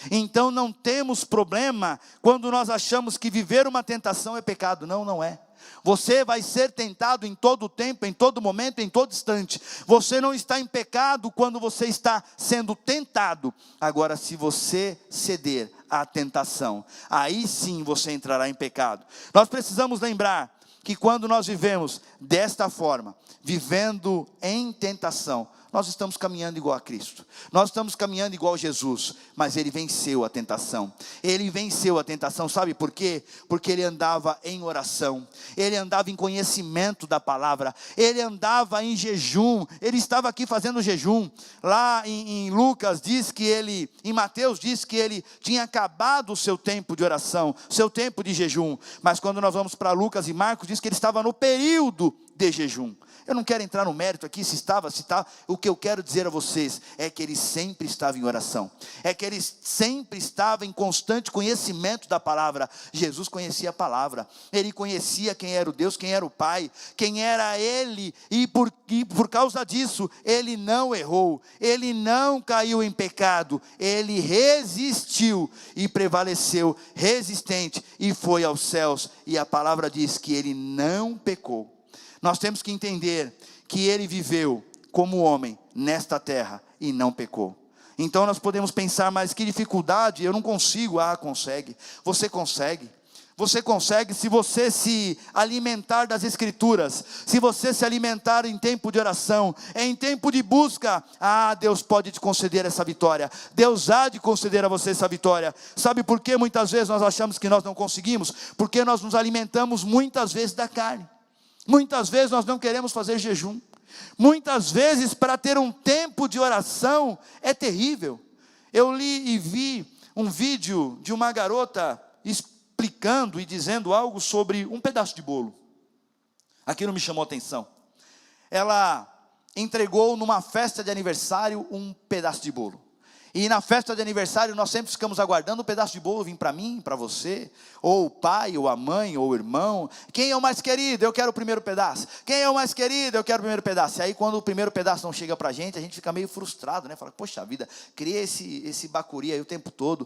Então não temos problema quando nós achamos que viver uma tentação é pecado. Não, não é. Você vai ser tentado em todo tempo, em todo momento, em todo instante. Você não está em pecado quando você está sendo tentado. Agora, se você ceder à tentação, aí sim você entrará em pecado. Nós precisamos lembrar que quando nós vivemos desta forma, vivendo em tentação, nós estamos caminhando igual a Cristo, nós estamos caminhando igual a Jesus, mas ele venceu a tentação. Ele venceu a tentação, sabe por quê? Porque ele andava em oração, ele andava em conhecimento da palavra, ele andava em jejum, ele estava aqui fazendo jejum. Lá em Lucas diz que ele, em Mateus diz que ele tinha acabado o seu tempo de oração, seu tempo de jejum, mas quando nós vamos para Lucas e Marcos, diz que ele estava no período de jejum. Eu não quero entrar no mérito aqui, se estava, o que eu quero dizer a vocês, é que ele sempre estava em oração, é que ele sempre estava em constante conhecimento da palavra. Jesus conhecia a palavra, ele conhecia quem era o Deus, quem era o Pai, quem era ele, e por causa disso, ele não errou, ele não caiu em pecado, ele resistiu e prevaleceu resistente, e foi aos céus, e a palavra diz que ele não pecou. Nós temos que entender que ele viveu como homem nesta terra e não pecou. Então nós podemos pensar: mas que dificuldade, eu não consigo. Consegue, você consegue. Você consegue se você se alimentar das Escrituras, se você se alimentar em tempo de oração, em tempo de busca. Deus pode te conceder essa vitória, Deus há de conceder a você essa vitória. Sabe por que muitas vezes nós achamos que nós não conseguimos? Porque nós nos alimentamos muitas vezes da carne. Muitas vezes nós não queremos fazer jejum. Muitas vezes para ter um tempo de oração é terrível. Eu li e vi um vídeo de uma garota explicando e dizendo algo sobre um pedaço de bolo. Aquilo me chamou a atenção. Ela entregou numa festa de aniversário um pedaço de bolo. E na festa de aniversário nós sempre ficamos aguardando um pedaço de bolo vir para mim, para você, ou o pai, ou a mãe, ou o irmão. Quem é o mais querido? Eu quero o primeiro pedaço. Quem é o mais querido? Eu quero o primeiro pedaço. E aí quando o primeiro pedaço não chega para a gente fica meio frustrado, né? Fala: poxa vida, criei esse bacuri aí o tempo todo,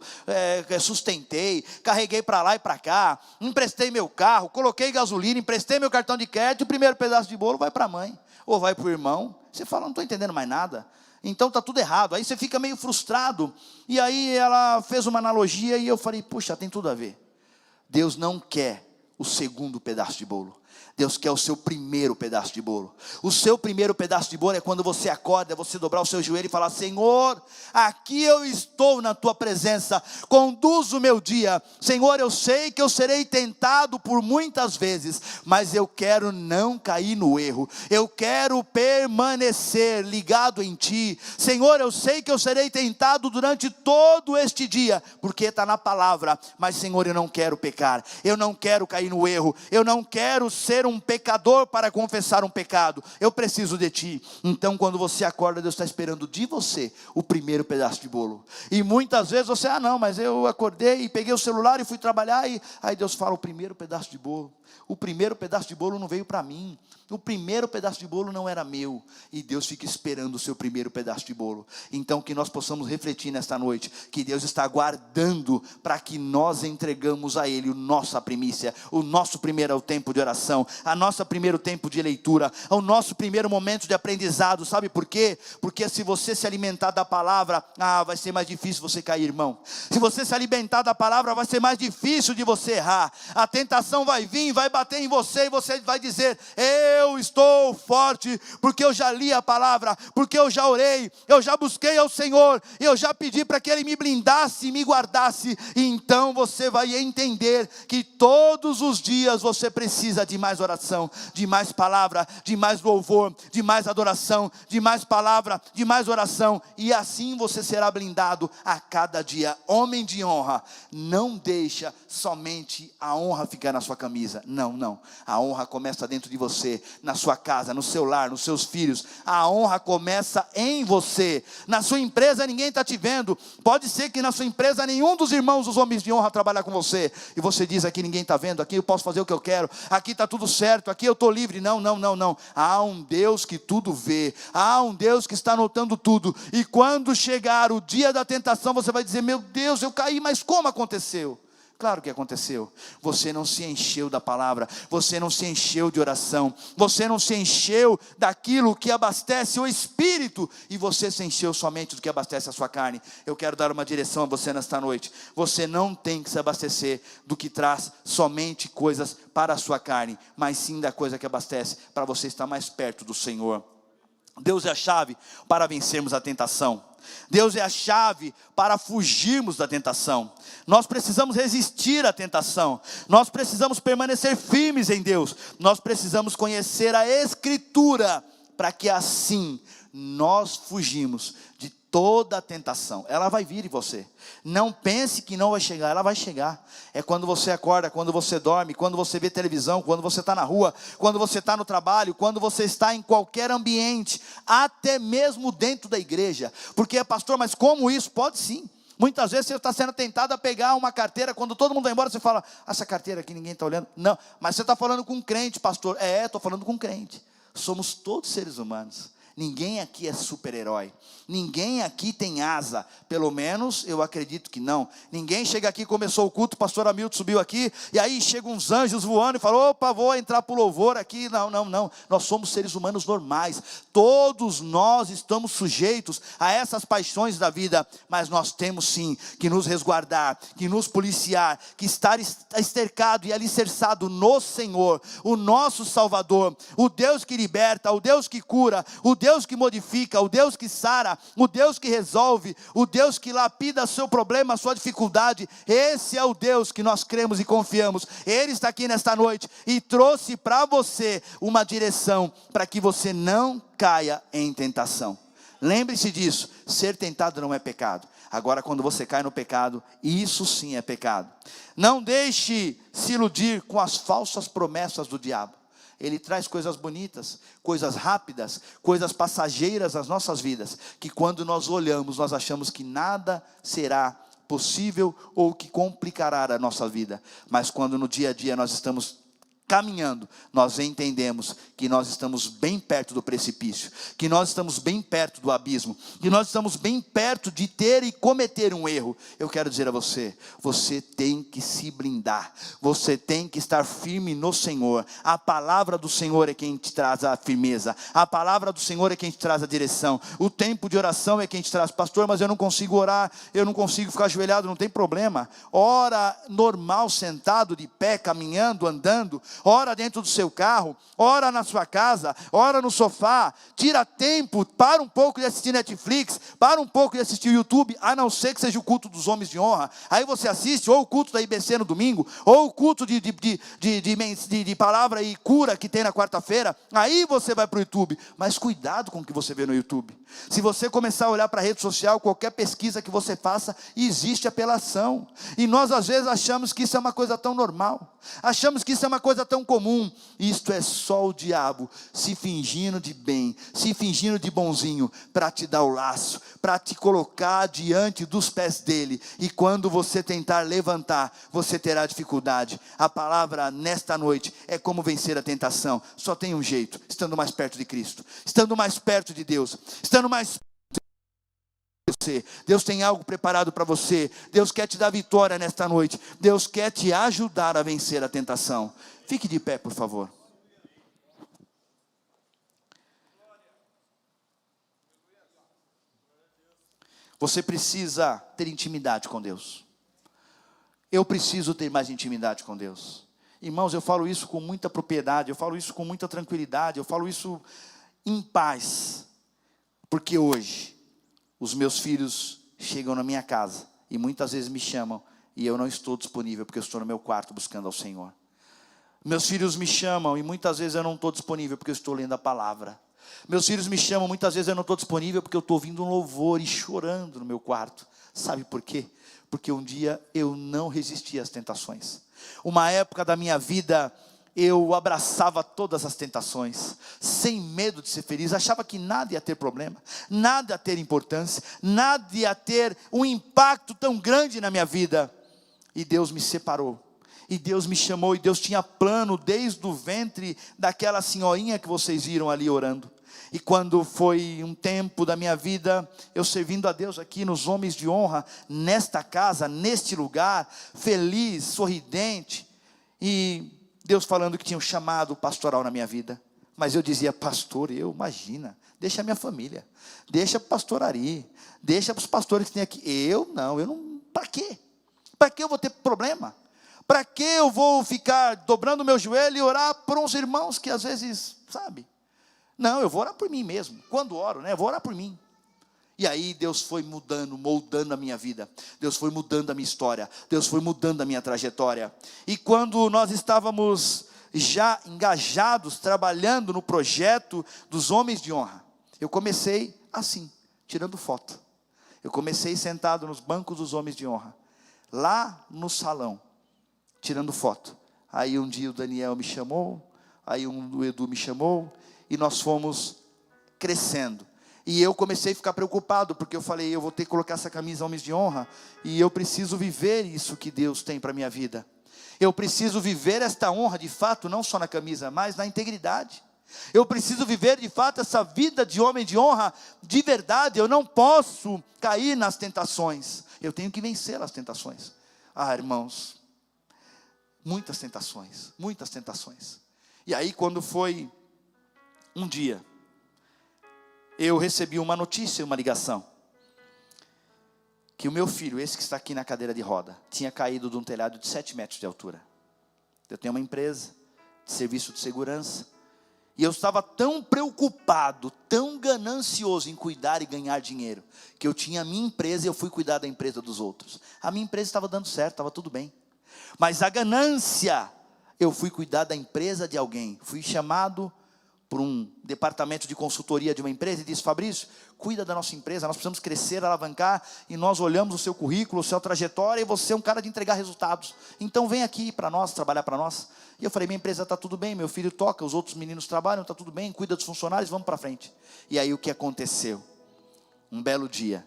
sustentei, carreguei para lá e para cá, emprestei meu carro, coloquei gasolina, emprestei meu cartão de crédito, o primeiro pedaço de bolo vai para a mãe, ou vai para o irmão. Você fala: não estou entendendo mais nada. Então está tudo errado, aí você fica meio frustrado. E aí ela fez uma analogia e eu falei: puxa, tem tudo a ver. Deus não quer o segundo pedaço de bolo, Deus quer o seu primeiro pedaço de bolo. O seu primeiro pedaço de bolo é quando você acorda, é você dobrar o seu joelho e falar: Senhor, aqui eu estou na tua presença, conduz o meu dia. Senhor, eu sei que eu serei tentado por muitas vezes, mas eu quero não cair no erro, eu quero permanecer ligado em ti. Senhor, eu sei que eu serei tentado durante todo este dia, porque está na palavra, mas Senhor, eu não quero pecar, eu não quero cair no erro, eu não quero ser um pecador para confessar um pecado, eu preciso de ti. Então quando você acorda, Deus está esperando de você o primeiro pedaço de bolo. E muitas vezes você: não, mas eu acordei e peguei o celular e fui trabalhar, e aí Deus fala: o primeiro pedaço de bolo. O primeiro pedaço de bolo não veio para mim, o primeiro pedaço de bolo não era meu, e Deus fica esperando o seu primeiro pedaço de bolo. Então que nós possamos refletir nesta noite, que Deus está aguardando para que nós entregamos a Ele a nossa primícia, o nosso primeiro tempo de oração, a nosso primeiro tempo de leitura, o nosso primeiro momento de aprendizado. Sabe por quê? Porque se você se alimentar da palavra, vai ser mais difícil você cair, irmão. Se você se alimentar da palavra, vai ser mais difícil de você errar. A tentação vai vir, vai bater em você, e você vai dizer: eu estou forte, porque eu já li a palavra, porque eu já orei, eu já busquei ao Senhor, eu já pedi para que Ele me blindasse e me guardasse. E então você vai entender que todos os dias você precisa de mais oração, de mais palavra, de mais louvor, de mais adoração, de mais palavra, de mais oração, e assim você será blindado a cada dia. Homem de honra, não deixa somente a honra ficar na sua camisa. Não, a honra começa dentro de você, na sua casa, no seu lar, nos seus filhos. A honra começa em você. Na sua empresa ninguém está te vendo, pode ser que na sua empresa nenhum dos irmãos, os homens de honra, trabalhar com você, e você diz: aqui ninguém está vendo, aqui eu posso fazer o que eu quero, aqui está tudo certo, aqui eu estou livre. Não, há um Deus que tudo vê, há um Deus que está anotando tudo, e quando chegar o dia da tentação, você vai dizer: meu Deus, eu caí, mas como aconteceu? Claro que aconteceu, você não se encheu da palavra, você não se encheu de oração, você não se encheu daquilo que abastece o espírito, e você se encheu somente do que abastece a sua carne. Eu quero dar uma direção a você nesta noite: você não tem que se abastecer do que traz somente coisas para a sua carne, mas sim da coisa que abastece para você estar mais perto do Senhor. Deus é a chave para vencermos a tentação. Deus é a chave para fugirmos da tentação. Nós precisamos resistir à tentação. Nós precisamos permanecer firmes em Deus. Nós precisamos conhecer a Escritura, para que assim nós fugimos de toda a tentação. Ela vai vir em você. Não pense que não vai chegar, ela vai chegar. É quando você acorda, quando você dorme, quando você vê televisão, quando você está na rua, quando você está no trabalho, quando você está em qualquer ambiente, até mesmo dentro da igreja. Porque, pastor, mas como isso? Pode sim. Muitas vezes você está sendo tentado a pegar uma carteira, quando todo mundo vai embora, você fala: essa carteira aqui ninguém está olhando. Não, mas você está falando com um crente, pastor. Estou falando com um crente. Somos todos seres humanos. Ninguém aqui é super-herói, ninguém aqui tem asa, pelo menos eu acredito que não. Ninguém chega aqui, começou o culto, o pastor Hamilton subiu aqui, e aí chegam uns anjos voando e falam: opa, vou entrar para o louvor aqui. Não, nós somos seres humanos normais, todos nós estamos sujeitos a essas paixões da vida, mas nós temos sim que nos resguardar, que nos policiar, que estar estercado e alicerçado no Senhor, o nosso Salvador, o Deus que liberta, o Deus que cura, o Deus que modifica, o Deus que sara, o Deus que resolve, o Deus que lapida seu problema, a sua dificuldade. Esse é o Deus que nós cremos e confiamos. Ele está aqui nesta noite e trouxe para você uma direção, para que você não caia em tentação. Lembre-se disso: ser tentado não é pecado. Agora, quando você cai no pecado, isso sim é pecado. Não deixe se iludir com as falsas promessas do diabo. Ele traz coisas bonitas, coisas rápidas, coisas passageiras às nossas vidas, que quando nós olhamos, nós achamos que nada será possível ou que complicará a nossa vida. Mas quando no dia a dia nós estamos caminhando, nós entendemos que nós estamos bem perto do precipício, que nós estamos bem perto do abismo, que nós estamos bem perto de ter e cometer um erro. Eu quero dizer a você: você tem que se blindar, você tem que estar firme no Senhor. A palavra do Senhor é quem te traz a firmeza, a palavra do Senhor é quem te traz a direção. O tempo de oração é quem te traz: pastor, mas eu não consigo orar, eu não consigo ficar ajoelhado. Não tem problema, ora normal, sentado, de pé, caminhando, andando. ora dentro do seu carro, ora na sua casa, ora no sofá, tira tempo, para um pouco de assistir Netflix, para um pouco de assistir YouTube, a não ser que seja o culto dos homens de honra. Aí você assiste ou o culto da IBC no domingo, ou o culto de palavra e cura que tem na quarta-feira. Aí você vai para o YouTube, mas cuidado com o que você vê no YouTube. Se você começar a olhar para a rede social, qualquer pesquisa que você faça, existe apelação, e nós às vezes achamos que isso é uma coisa tão normal, achamos que isso é uma coisa tão comum. Isto é só o diabo se fingindo de bem, se fingindo de bonzinho, para te dar o laço, para te colocar diante dos pés dele, e quando você tentar levantar, você terá dificuldade. A palavra nesta noite é como vencer a tentação. Só tem um jeito: estando mais perto de Cristo, estando mais perto de Deus, estando mais você. Deus tem algo preparado para você. Deus quer te dar vitória nesta noite. Deus quer te ajudar a vencer a tentação. Fique de pé, por favor. Você precisa ter intimidade com Deus. Eu preciso ter mais intimidade com Deus. Irmãos, eu falo isso com muita propriedade, eu falo isso com muita tranquilidade, eu falo isso em paz, porque hoje os meus filhos chegam na minha casa e muitas vezes me chamam e eu não estou disponível, porque eu estou no meu quarto buscando ao Senhor. Meus filhos me chamam e muitas vezes eu não estou disponível, porque eu estou lendo a palavra. Meus filhos me chamam, muitas vezes eu não estou disponível, porque eu estou ouvindo um louvor e chorando no meu quarto. Sabe por quê? Porque um dia eu não resisti às tentações. Uma época da minha vida, eu abraçava todas as tentações, sem medo de ser feliz, achava que nada ia ter problema, nada ia ter importância, nada ia ter um impacto tão grande na minha vida. E Deus me separou, e Deus me chamou, e Deus tinha plano desde o ventre daquela senhorinha que vocês viram ali orando. E quando foi um tempo da minha vida, eu servindo a Deus aqui nos Homens de Honra, nesta casa, neste lugar, feliz, sorridente, e Deus falando que tinha um chamado pastoral na minha vida. Mas eu dizia: pastor, imagina, deixa a minha família, deixa para o pastor Ari, deixa para os pastores que tem aqui. Eu não, para quê? Para que eu vou ter problema? Para que eu vou ficar dobrando o meu joelho e orar por uns irmãos que às vezes, sabe? Não, eu vou orar por mim mesmo. Quando oro, eu vou orar por mim. E aí Deus foi mudando, moldando a minha vida. Deus foi mudando a minha história. Deus foi mudando a minha trajetória. E quando nós estávamos já engajados, trabalhando no projeto dos Homens de Honra, eu comecei assim, tirando foto. Eu comecei sentado nos bancos dos Homens de Honra, lá no salão, tirando foto. Aí um dia o Daniel me chamou, aí o Edu me chamou, e nós fomos crescendo. E eu comecei a ficar preocupado, porque eu falei: eu vou ter que colocar essa camisa Homens de Honra, e eu preciso viver isso que Deus tem para a minha vida. Eu preciso viver esta honra de fato, não só na camisa, mas na integridade. Eu preciso viver de fato essa vida de homem de honra de verdade. Eu não posso cair nas tentações, eu tenho que vencer as tentações. Irmãos, muitas tentações, muitas tentações. E aí quando foi um dia, eu recebi uma notícia, uma ligação, que o meu filho, esse que está aqui na cadeira de roda, tinha caído de um telhado de 7 metros de altura. Eu tenho uma empresa de serviço de segurança, e eu estava tão preocupado, tão ganancioso em cuidar e ganhar dinheiro, que eu tinha a minha empresa e eu fui cuidar da empresa dos outros. A minha empresa estava dando certo, estava tudo bem, mas a ganância, eu fui cuidar da empresa de alguém. Fui chamado por um departamento de consultoria de uma empresa e disse: Fabrício, cuida da nossa empresa, nós precisamos crescer, alavancar, e nós olhamos o seu currículo, a sua trajetória, e você é um cara de entregar resultados, então vem aqui para nós, trabalhar para nós. E eu falei: minha empresa está tudo bem, meu filho toca, os outros meninos trabalham, está tudo bem, cuida dos funcionários, vamos para frente. E aí o que aconteceu? Um belo dia,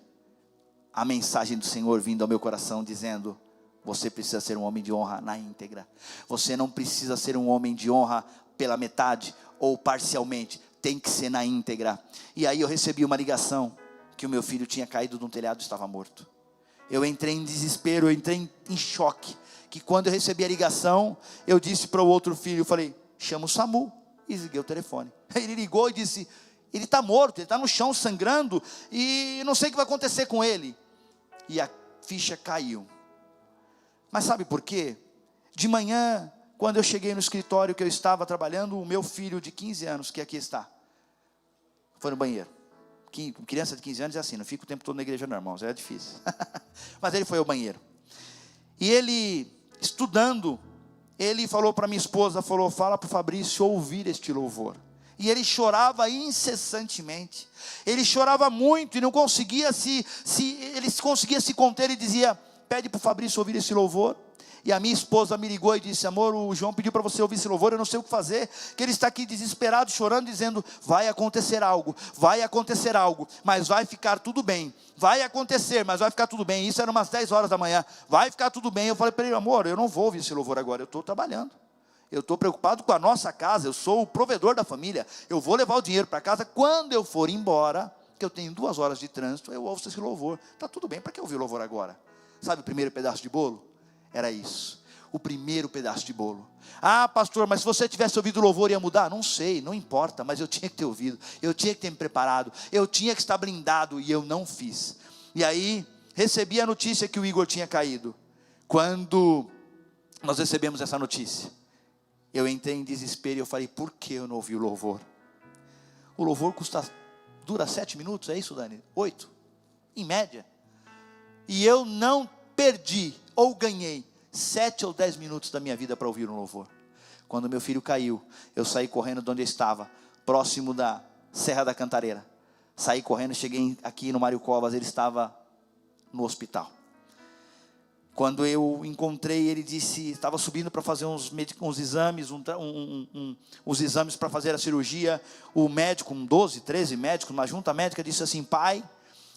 a mensagem do Senhor vindo ao meu coração dizendo: você precisa ser um homem de honra na íntegra. Você não precisa ser um homem de honra pela metade ou parcialmente, tem que ser na íntegra. E aí eu recebi uma ligação que o meu filho tinha caído de um telhado e estava morto. Eu entrei em desespero, eu entrei em choque, que quando eu recebi a ligação, eu disse para o outro filho, eu falei: chama o SAMU, e desliguei o telefone. Ele ligou e disse: ele está morto, ele está no chão sangrando, e não sei o que vai acontecer com ele. E a ficha caiu. Mas sabe por quê? De manhã, Quando eu cheguei no escritório que eu estava trabalhando, o meu filho de 15 anos, que aqui está, foi no banheiro. Criança de 15 anos é assim, não fica o tempo todo na igreja não, irmãos, é difícil. Mas ele foi ao banheiro. E ele, estudando, ele falou para minha esposa, fala para o Fabrício ouvir este louvor. E ele chorava incessantemente. Ele chorava muito e não conseguia ele conseguia se conter e dizia, pede para o Fabrício ouvir esse louvor. E a minha esposa me ligou e disse, amor, o João pediu para você ouvir esse louvor, eu não sei o que fazer, que ele está aqui desesperado, chorando, dizendo, vai acontecer algo, mas vai ficar tudo bem, vai acontecer, mas vai ficar tudo bem. Isso era umas 10 horas da manhã, vai ficar tudo bem. Eu falei para ele, amor, eu não vou ouvir esse louvor agora, eu estou trabalhando, eu estou preocupado com a nossa casa, eu sou o provedor da família, eu vou levar o dinheiro para casa, quando eu for embora, que eu tenho 2 horas de trânsito, eu ouço esse louvor, está tudo bem, para que eu ouvir o louvor agora? Sabe o primeiro pedaço de bolo? Era isso, o primeiro pedaço de bolo. Ah, pastor, mas se você tivesse ouvido o louvor ia mudar? Não sei, não importa, mas eu tinha que ter ouvido, eu tinha que ter me preparado, eu tinha que estar blindado, e eu não fiz. E aí, recebi a notícia que o Igor tinha caído. Quando nós recebemos essa notícia, eu entrei em desespero e eu falei, por que eu não ouvi o louvor? O louvor dura 7 minutos, é isso, Dani? 8, em média. E eu não perdi ou ganhei 7 ou 10 minutos da minha vida para ouvir um louvor. Quando meu filho caiu, eu saí correndo de onde eu estava, próximo da Serra da Cantareira. Saí correndo, cheguei aqui no Mário Covas, ele estava no hospital. Quando eu encontrei, ele disse, estava subindo para fazer uns exames, os exames para fazer a cirurgia. O médico, 12, 13 médicos, uma junta médica, disse assim, pai,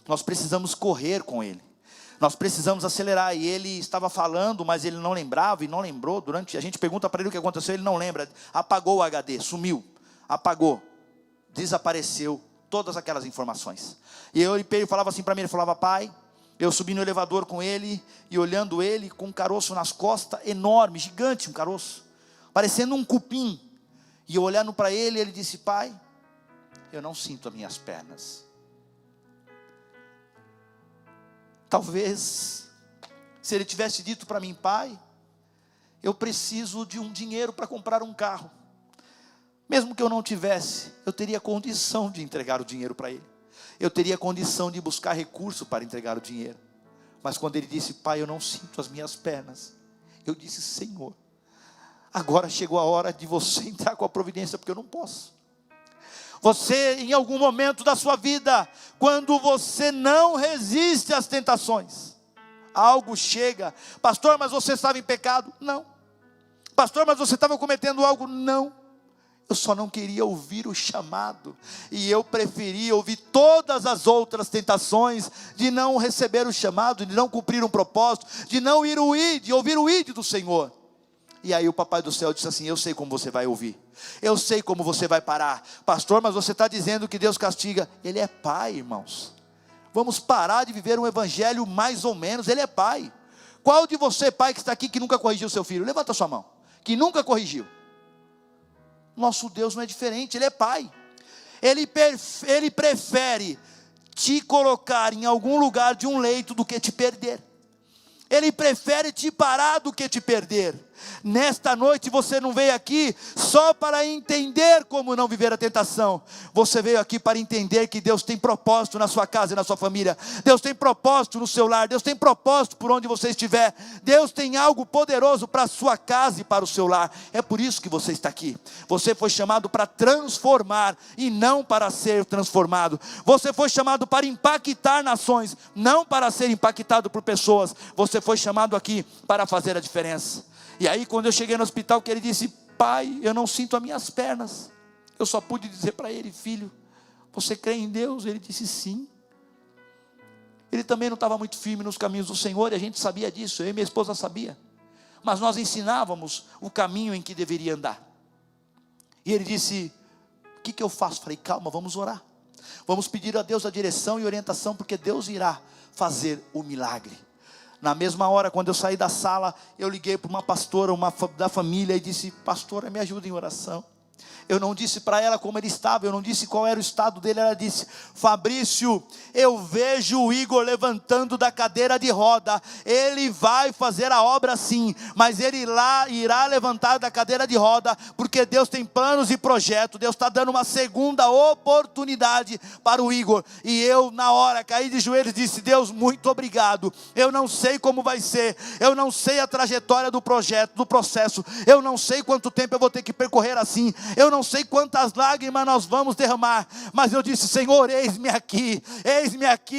nós precisamos correr com ele. Nós precisamos acelerar. E ele estava falando, mas ele não lembrava e não lembrou. A gente pergunta para ele o que aconteceu, ele não lembra. Apagou o HD, sumiu, apagou, desapareceu todas aquelas informações. E ele falava assim para mim, ele falava, pai, eu subi no elevador com ele, e olhando ele, com um caroço nas costas, enorme, gigante um caroço, parecendo um cupim. E eu olhando para ele, ele disse, pai, eu não sinto as minhas pernas. Talvez, se ele tivesse dito para mim, pai, eu preciso de um dinheiro para comprar um carro. Mesmo que eu não tivesse, eu teria condição de entregar o dinheiro para ele. Eu teria condição de buscar recurso para entregar o dinheiro. Mas quando ele disse, pai, eu não sinto as minhas pernas, eu disse, Senhor, agora chegou a hora de você entrar com a providência, porque eu não posso. Você, em algum momento da sua vida, quando você não resiste às tentações, algo chega, pastor, mas você estava em pecado? Não. Pastor, mas você estava cometendo algo? Não. Eu só não queria ouvir o chamado, e eu preferia ouvir todas as outras tentações, de não receber o chamado, de não cumprir um propósito, de não ir o ID, de ouvir o ID do Senhor. E aí o papai do céu disse assim, eu sei como você vai ouvir, eu sei como você vai parar. Pastor, mas você está dizendo que Deus castiga. Ele é pai, irmãos. Vamos parar de viver um evangelho mais ou menos. Ele é pai. Qual de você, pai, que está aqui, que nunca corrigiu seu filho? Levanta a sua mão. Que nunca corrigiu. Nosso Deus não é diferente, Ele é pai. Ele prefere te colocar em algum lugar de um leito do que te perder. Ele prefere te parar do que te perder. Nesta noite você não veio aqui só para entender como não viver a tentação. Você veio aqui para entender que Deus tem propósito na sua casa e na sua família. Deus tem propósito no seu lar. Deus tem propósito por onde você estiver. Deus tem algo poderoso para a sua casa e para o seu lar. É por isso que você está aqui. Você foi chamado para transformar e não para ser transformado. Você foi chamado para impactar nações, não para ser impactado por pessoas. Você foi chamado aqui para fazer a diferença. E aí quando eu cheguei no hospital, que ele disse, pai, eu não sinto as minhas pernas. Eu só pude dizer para ele, filho, você crê em Deus? Ele disse sim. Ele também não estava muito firme nos caminhos do Senhor, e a gente sabia disso, eu e minha esposa sabia. Mas nós ensinávamos o caminho em que deveria andar. E ele disse, o que eu faço? Falei, calma, vamos orar. Vamos pedir a Deus a direção e orientação, porque Deus irá fazer o milagre. Na mesma hora, quando eu saí da sala, eu liguei para uma pastora da família e disse, pastora, me ajuda em oração. Eu não disse para ela como ele estava, eu não disse qual era o estado dele. Ela disse: Fabrício, eu vejo o Igor levantando da cadeira de roda, ele vai fazer a obra sim, mas ele lá irá levantar da cadeira de roda, porque Deus tem planos e projetos, Deus está dando uma segunda oportunidade para o Igor. E eu na hora caí de joelhos e disse: Deus, muito obrigado. Eu não sei como vai ser, eu não sei a trajetória do projeto, do processo, eu não sei quanto tempo eu vou ter que percorrer assim, eu não sei quantas lágrimas nós vamos derramar, mas eu disse: Senhor, eis-me aqui,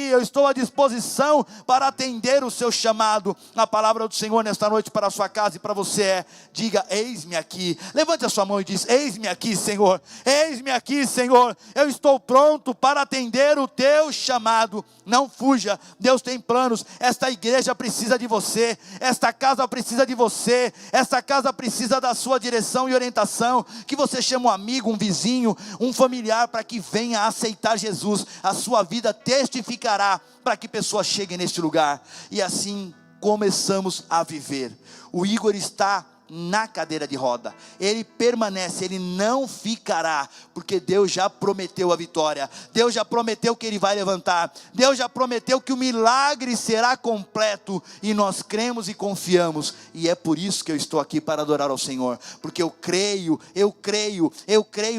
eu estou à disposição para atender o seu chamado. A palavra do Senhor nesta noite para a sua casa e para você é: diga: eis-me aqui. Levante a sua mão e diz: eis-me aqui, Senhor, eis-me aqui, Senhor, eu estou pronto para atender o teu chamado. Não fuja, Deus tem planos. Esta igreja precisa de você, esta casa precisa de você, esta casa precisa da sua direção e orientação. Que você chame um amigo, um vizinho, um familiar, para que venha aceitar Jesus. A sua vida testificará para que pessoas cheguem neste lugar. E assim começamos a viver. O Igor está na cadeira de roda, ele permanece, ele não ficará, porque Deus já prometeu a vitória, Deus já prometeu que ele vai levantar, Deus já prometeu que o milagre será completo, e nós cremos e confiamos, e é por isso que eu estou aqui para adorar ao Senhor, porque eu creio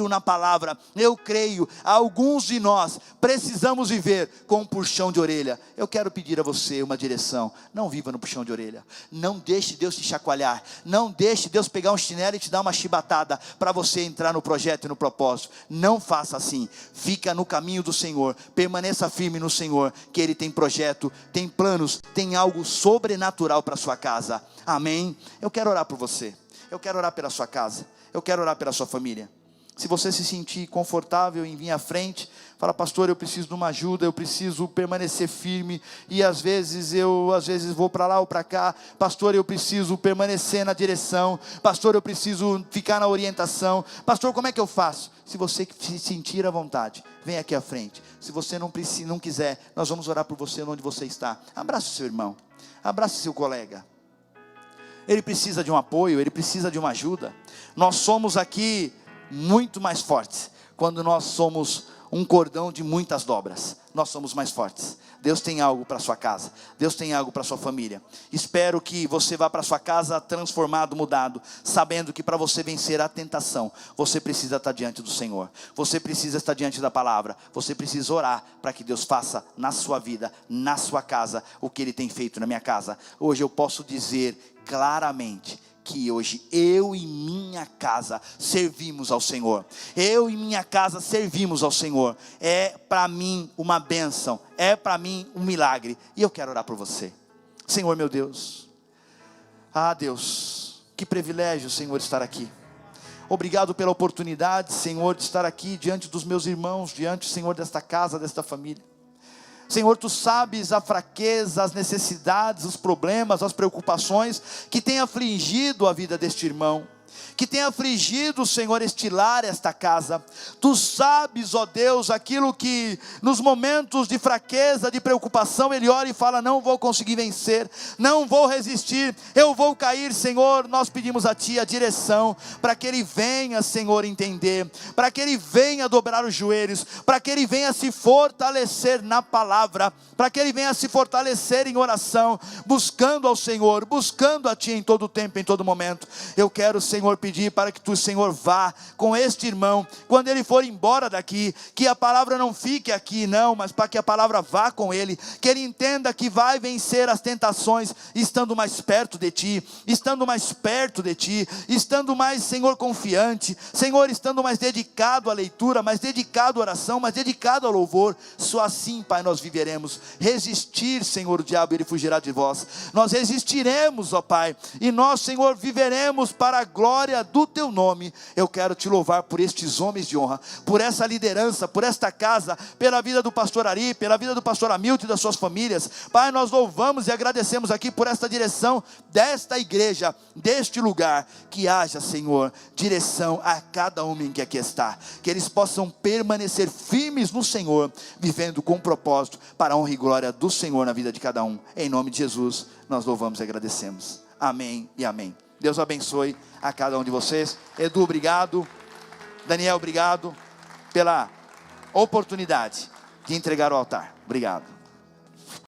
na palavra, eu creio. Alguns de nós precisamos viver com um puxão de orelha. Eu quero pedir a você uma direção: não viva no puxão de orelha, não deixe Deus te chacoalhar, não deixe Deus pegar um chinelo e te dar uma chibatada para você entrar no projeto e no propósito. Não faça assim. Fica no caminho do Senhor, permaneça firme no Senhor, que Ele tem projeto, tem planos, tem algo sobrenatural para a sua casa. Amém? Eu quero orar por você, eu quero orar pela sua casa, eu quero orar pela sua família. Se você se sentir confortável em vir à frente, fala: pastor, eu preciso de uma ajuda, eu preciso permanecer firme, e às vezes vou para lá ou para cá. Pastor, eu preciso permanecer na direção. Pastor, eu preciso ficar na orientação. Pastor, como é que eu faço? Se você se sentir à vontade, vem aqui à frente. Se você não quiser, nós vamos orar por você onde você está. Abrace o seu irmão, abrace seu colega. Ele precisa de um apoio, ele precisa de uma ajuda. Nós somos aqui muito mais fortes quando nós somos um cordão de muitas dobras. Nós somos mais fortes. Deus tem algo para sua casa, Deus tem algo para sua família. Espero que você vá para sua casa transformado, mudado, sabendo que para você vencer a tentação, você precisa estar diante do Senhor, você precisa estar diante da palavra, você precisa orar para que Deus faça na sua vida, na sua casa, o que Ele tem feito na minha casa. Hoje eu posso dizer claramente que hoje eu e minha casa servimos ao Senhor. Eu e minha casa servimos ao Senhor. É para mim uma bênção, é para mim um milagre. E eu quero orar por você. Senhor meu Deus, Deus, que privilégio, Senhor, estar aqui. Obrigado pela oportunidade, Senhor, de estar aqui diante dos meus irmãos, diante, Senhor, desta casa, desta família. Senhor, Tu sabes a fraqueza, as necessidades, os problemas, as preocupações que tem afligido a vida deste irmão, que tem afligido, Senhor, este lar, esta casa. Tu sabes, ó Deus, aquilo que nos momentos de fraqueza, de preocupação, ele ora e fala: não vou conseguir vencer, não vou resistir, eu vou cair. Senhor, nós pedimos a Ti a direção, para que ele venha, Senhor, entender, para que ele venha dobrar os joelhos, para que ele venha se fortalecer na palavra, para que ele venha se fortalecer em oração, buscando ao Senhor, buscando a Ti em todo tempo, em todo momento. Eu quero, Senhor, pedir para que Tu, Senhor, vá com este irmão, quando ele for embora daqui, que a palavra não fique aqui, não, mas para que a palavra vá com ele, que ele entenda que vai vencer as tentações, estando mais perto de Ti, estando mais perto de Ti, estando mais, Senhor, confiante, Senhor, estando mais dedicado à leitura, mais dedicado à oração, mais dedicado ao louvor. Só assim, Pai, nós viveremos. Resistir, Senhor, o diabo, ele fugirá de vós. Nós resistiremos, ó Pai, e nós, Senhor, viveremos para a glória do Teu nome. Eu quero Te louvar por estes homens de honra, por essa liderança, por esta casa, pela vida do pastor Ari, pela vida do pastor Hamilton e das suas famílias. Pai, nós louvamos e agradecemos aqui por esta direção desta igreja, deste lugar. Que haja, Senhor, direção a cada homem que aqui está, que eles possam permanecer firmes no Senhor, vivendo com propósito para a honra e glória do Senhor na vida de cada um. Em nome de Jesus nós louvamos e agradecemos. Amém e amém. Deus abençoe a cada um de vocês. Edu, obrigado. Daniel, obrigado pela oportunidade de entregar o altar. Obrigado.